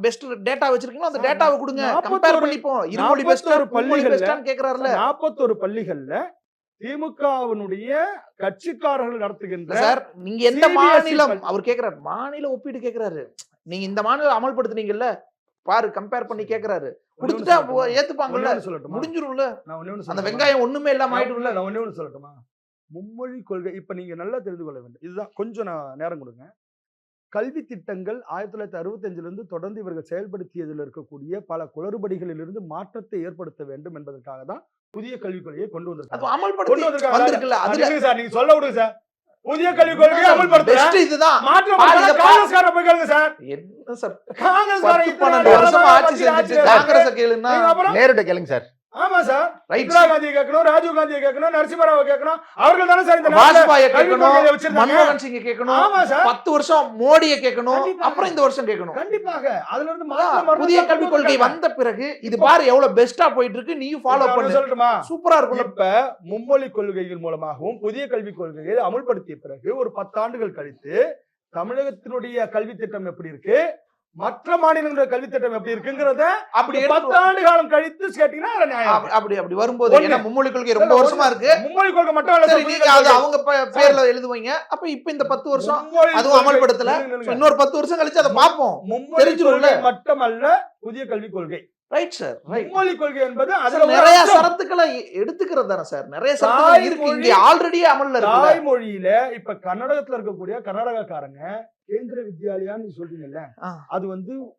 பெஸ்ட் டேட்டா வச்சிருக்கீங்களோ அந்த டேட்டாவை கொடுங்க, கம்பேர் பண்ணிப்போம். இருமொழி பெஸ்ட், பள்ளிகள் பெஸ்ட்னு கேக்குறாருல. 41 பள்ளிகள்ல திமுகவினுடைய கட்சிக்காரர்கள் நடத்துகின்ற சார், நீங்க எந்த மாநிலம் அவர் கேக்குறாரு, மாநில ஒப்பீடு கேக்குறாரு. நீங்க இந்த மாநிலம் அமல்படுத்துனீங்கல்ல பாரு, கம்பேர் பண்ணி கேக்குறாரு. கொடுத்துட்டா ஏத்துப்பாங்கல்ல, முடிஞ்சிரும்ல. அந்த வெங்காயம் ஒண்ணுமே இல்லாம ஆயிடும்ல. நான் ஒண்ணே ஒண்ணு சொல்லட்டுமா? மும்மொழி கொள்கை இப்ப நீங்க நல்லா தெரிந்து கொள்ள வேண்டும். இதுதான், கொஞ்சம் நான் நேரம் கொடுங்க. கல்வி திட்டங்கள் 1965 இருந்து தொடர்ந்து இவர்கள் செயல்படுத்தியதில் இருக்கக்கூடிய பல குளறுபடிகளிலிருந்து மாற்றத்தை ஏற்படுத்த வேண்டும் என்பதற்காக தான் புதிய கல்விக் கொள்கையை கொண்டு வந்திருக்காங்க. நீங்க சொல்ல விடுங்க சார். புதிய கல்விக் கொள்கையை அமல்படுத்த இதுதான் மாற்றம். காங்கிரஸ்கார போய் கேளுங்க சார். என்ன சார், காங்கிரஸ் 12 வருஷமா ஆட்சி செஞ்சுட்டு காங்கிரஸ் கேளுன்னா நேருட கேளுங்க சார். ஆமா சார், இந்திரா காந்தியை கேட்கணும், ராஜீவ் காந்தியை கேட்கணும், நரசிம்மராவை கேட்கணும். அவர்கள் தானே சார் இந்த வாஜ்பாயை கேட்கணும், மன்மோகன் சிங்கை கேட்கணும். ஆமா சார், 10 வருஷம் மோடியை கேட்கணும், அப்புறம் இந்த வருஷம் கேட்கணும். கண்டிப்பாக அதுல இருந்து புதிய கல்விக் கொள்கை வந்த பிறகு இது பாரு எவ்வளவு பெஸ்டா போயிட்டு இருக்கு, நீயும் ஃபாலோ பண்ணு. சொல்லட்டுமா? சூப்பரா இருக்கும். இப்ப மும்மொழி கொள்கையின் மூலமாகவும் புதிய கல்விக் கொள்கையை அமல்படுத்திய பிறகு ஒரு 10 ஆண்டுகள் கழித்து தமிழகத்தினுடைய கல்வி திட்டம் எப்படி இருக்கு, மற்ற மாநிலங்களுடைய கல்வி திட்டம் எப்படி இருக்குங்கிறத அப்படி 10 ஆண்டு காலம் கழித்து கேட்டீங்கன்னா அப்படி வரும்போது மும்மொழி கொள்கை ரொம்ப வருஷமா இருக்கு. மும்மொழி கொள்கை மட்டும் இல்ல, நீங்க அது அவங்க பேர்ல எழுதுவீங்க. அப்ப இப்ப இந்த 10 வருஷம் அதுவும் அமல்படுத்தல, இன்னொரு 10 வருஷம் கழிச்சு அதை பார்ப்போம். தெரிஞ்சிரும்ல. மட்டுமல்ல புதிய கல்விக் கொள்கை. ரைட் சார், மும்மொழி கொள்கை என்பது நிறைய சரத்துக்களை எடுத்துக்கிறது தானே சார். நிறைய சரத்துகள் இருக்கு, இங்க ஆல்ரெடி அமல்ல இருக்கு. தாய்மொழியில இப்ப கர்நாடகத்துல இருக்கக்கூடிய கர்நாடகக்காரங்க கேந்திர வித்யாலயான்னு சொல்றீங்கல்ல, அது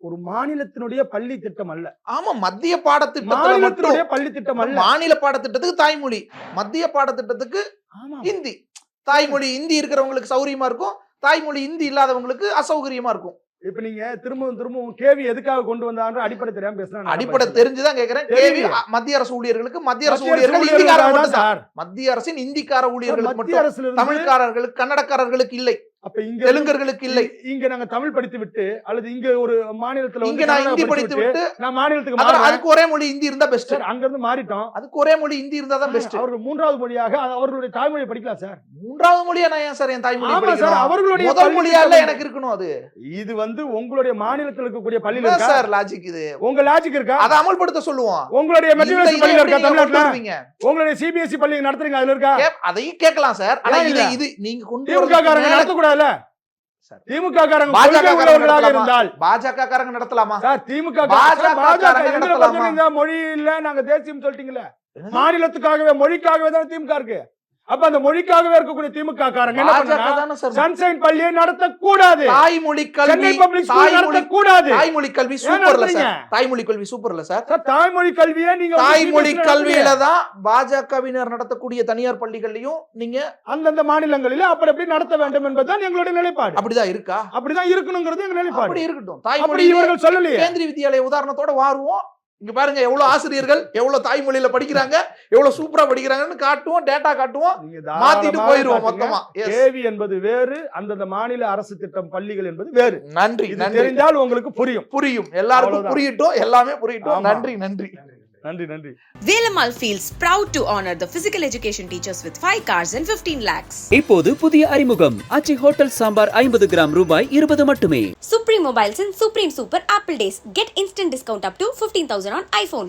ஒரு மாநிலத்தினுடைய பள்ளி திட்டம் அல்ல. ஆமா, மத்திய பாடத்திட்டத்துல பள்ளி திட்டம் அல்ல. மாநில பாடத்திட்டத்துக்கு தாய்மொழி, மத்திய பாடத்திட்டத்துக்கு ஹிந்தி. தாய்மொழி ஹிந்தி இருக்கிறவங்களுக்கு சௌரியமா இருக்கும், தாய்மொழி ஹிந்தி இல்லாதவங்களுக்கு அசௌகரியமா இருக்கும். இப்ப நீங்க திரும்பவும் கேவி எதுக்காக கொண்டு வந்தாங்க அடிப்படை தெரியாம பேசுறாங்க. அடிப்படை தெரிஞ்சுதான் கேக்குறேன். கேவி மத்திய அரசு ஊழியர்களுக்கு, மத்திய அரசு ஊழியர்கள் இந்திக்காரங்க சார். மத்திய அரசின் இந்திக்கார ஊழியர்களுக்கு மட்டும், தமிழ்காரர்களுக்கு கன்னடக்காரர்களுக்கு இல்லை, அப்ப இங்க தெலுங்கர்களுக்கு இல்லை. இங்க நாங்க தமிழ் படித்து விட்டு அல்லது இங்க ஒரு மாநிலத்துல இங்க நான் ஹிந்தி படித்து விட்டு நான் மாநிலத்துக்கு அதுக்கு ஒரே மொழி ஹிந்தி இருந்தா பெஸ்ட். அங்க இருந்து மாறிட்டோம், அதுக்கு ஒரே மொழி ஹிந்தி இருந்தா தான் பெஸ்ட். அவர்கள் மூன்றாவது மொழியாக அவர்களுடைய தாய்மொழி படிக்கலாம் சார். மூன்றாவது மொழியா நான் ஏன் சார் என் தாய்மொழி படிக்கணும்? அவர்களுடைய முதல் மொழியா இல்ல எனக்கு இருக்கணும். அது இது உங்களுடைய மாநிலத்தில் இருக்கக்கூடிய பள்ளியில இருக்கா சார் லாஜிக்? இது உங்க லாஜிக் இருக்கா? அதை அமல்படுத்த சொல்லுவோம். உங்களுடைய மெட்ரிகுலேஷன் பள்ளியில இருக்கா தமிழ்நாட்டுல? உங்களுடைய சிபிஎஸ்இ பள்ளி நடத்துறீங்க, அதுல இருக்கா? அதையும் கேட்கலாம் சார். ஆனா இது நீங்க கொண்டு வரீங்க நடத்த கூடாதுல. திமுக காரங்க பாஜக காரங்க நடத்தலாமா சார்? திமுக மொழி இல்ல, நாங்க தேசியம் சொல்லிட்டீங்கல்ல, மாநிலத்துக்காகவே மொழிக்காகவே தான் திமுக இருக்கு. அப்ப அந்த மொழிக்காகவே இருக்கக்கூடிய திமுக காரங்க என்ன பண்றாங்க? சன்ஷைன் பள்ளியை நடத்தக்கூடாது, தாய்மொழி கல்வி நடத்தக்கூடாது. தாய்மொழி கல்வி சூப்பர்ல சார், தாய்மொழி கல்வி சூப்பர்ல சார். தாய்மொழி கல்வியை நீங்க தாய்மொழி கல்வியில தான் பாஜகவினர் நடத்தக்கூடிய தனியார் பள்ளிகள்லயும் நீங்க அந்தந்த மாநிலங்களில அப்படி நடத்த வேண்டும் என்பதுதான் எங்களுடைய நிலைப்பாடு. அப்படிதான் இருக்கா? அப்படிதான் இருக்கணுங்கிறது எங்க நிலைப்பாடு. அப்படி இருக்கட்டும். தாய்மொழி இவர்கள் சொல்லலையே. கேந்திரிய வித்யாலய உதாரணத்தோட வாருவோம். இங்க பாருங்க எவ்வளவு ஆசிரியர்கள் எவ்வளவு தாய்மொழியில படிக்கிறாங்க, எவ்வளவு சூப்பரா படிக்கிறாங்கன்னு காட்டுவோம், டேட்டா காட்டுவோம், நீங்க மாத்திட்டு தாராளமா போயிருவோம் காட்டுங்க. மொத்தமா. Yes. கேவி என்பது வேறு, அந்தந்த மாநில அரசு திட்டம் பள்ளிகள் என்பது வேறு. நன்றி இது நன்றி. தெரிந்தால் உங்களுக்கு புரியும். புரியும், எல்லாருக்கும் அவ்வளவுதான். புரியட்டும், எல்லாமே புரியட்டும். ஆமா. நன்றி நன்றி. நன்றி நன்றி. Velamal feels proud to honor the physical education teachers with 5 cars and 15 lakhs. இப்போது புதிய அறிமுகம் ஆச்சி ஹோட்டல் சாம்பார் 50 கிராம் ரூபாய் 20 மட்டுமே. Supreme Mobiles and Supreme Super Apple Days. Get instant discount up to 15,000 on iPhone.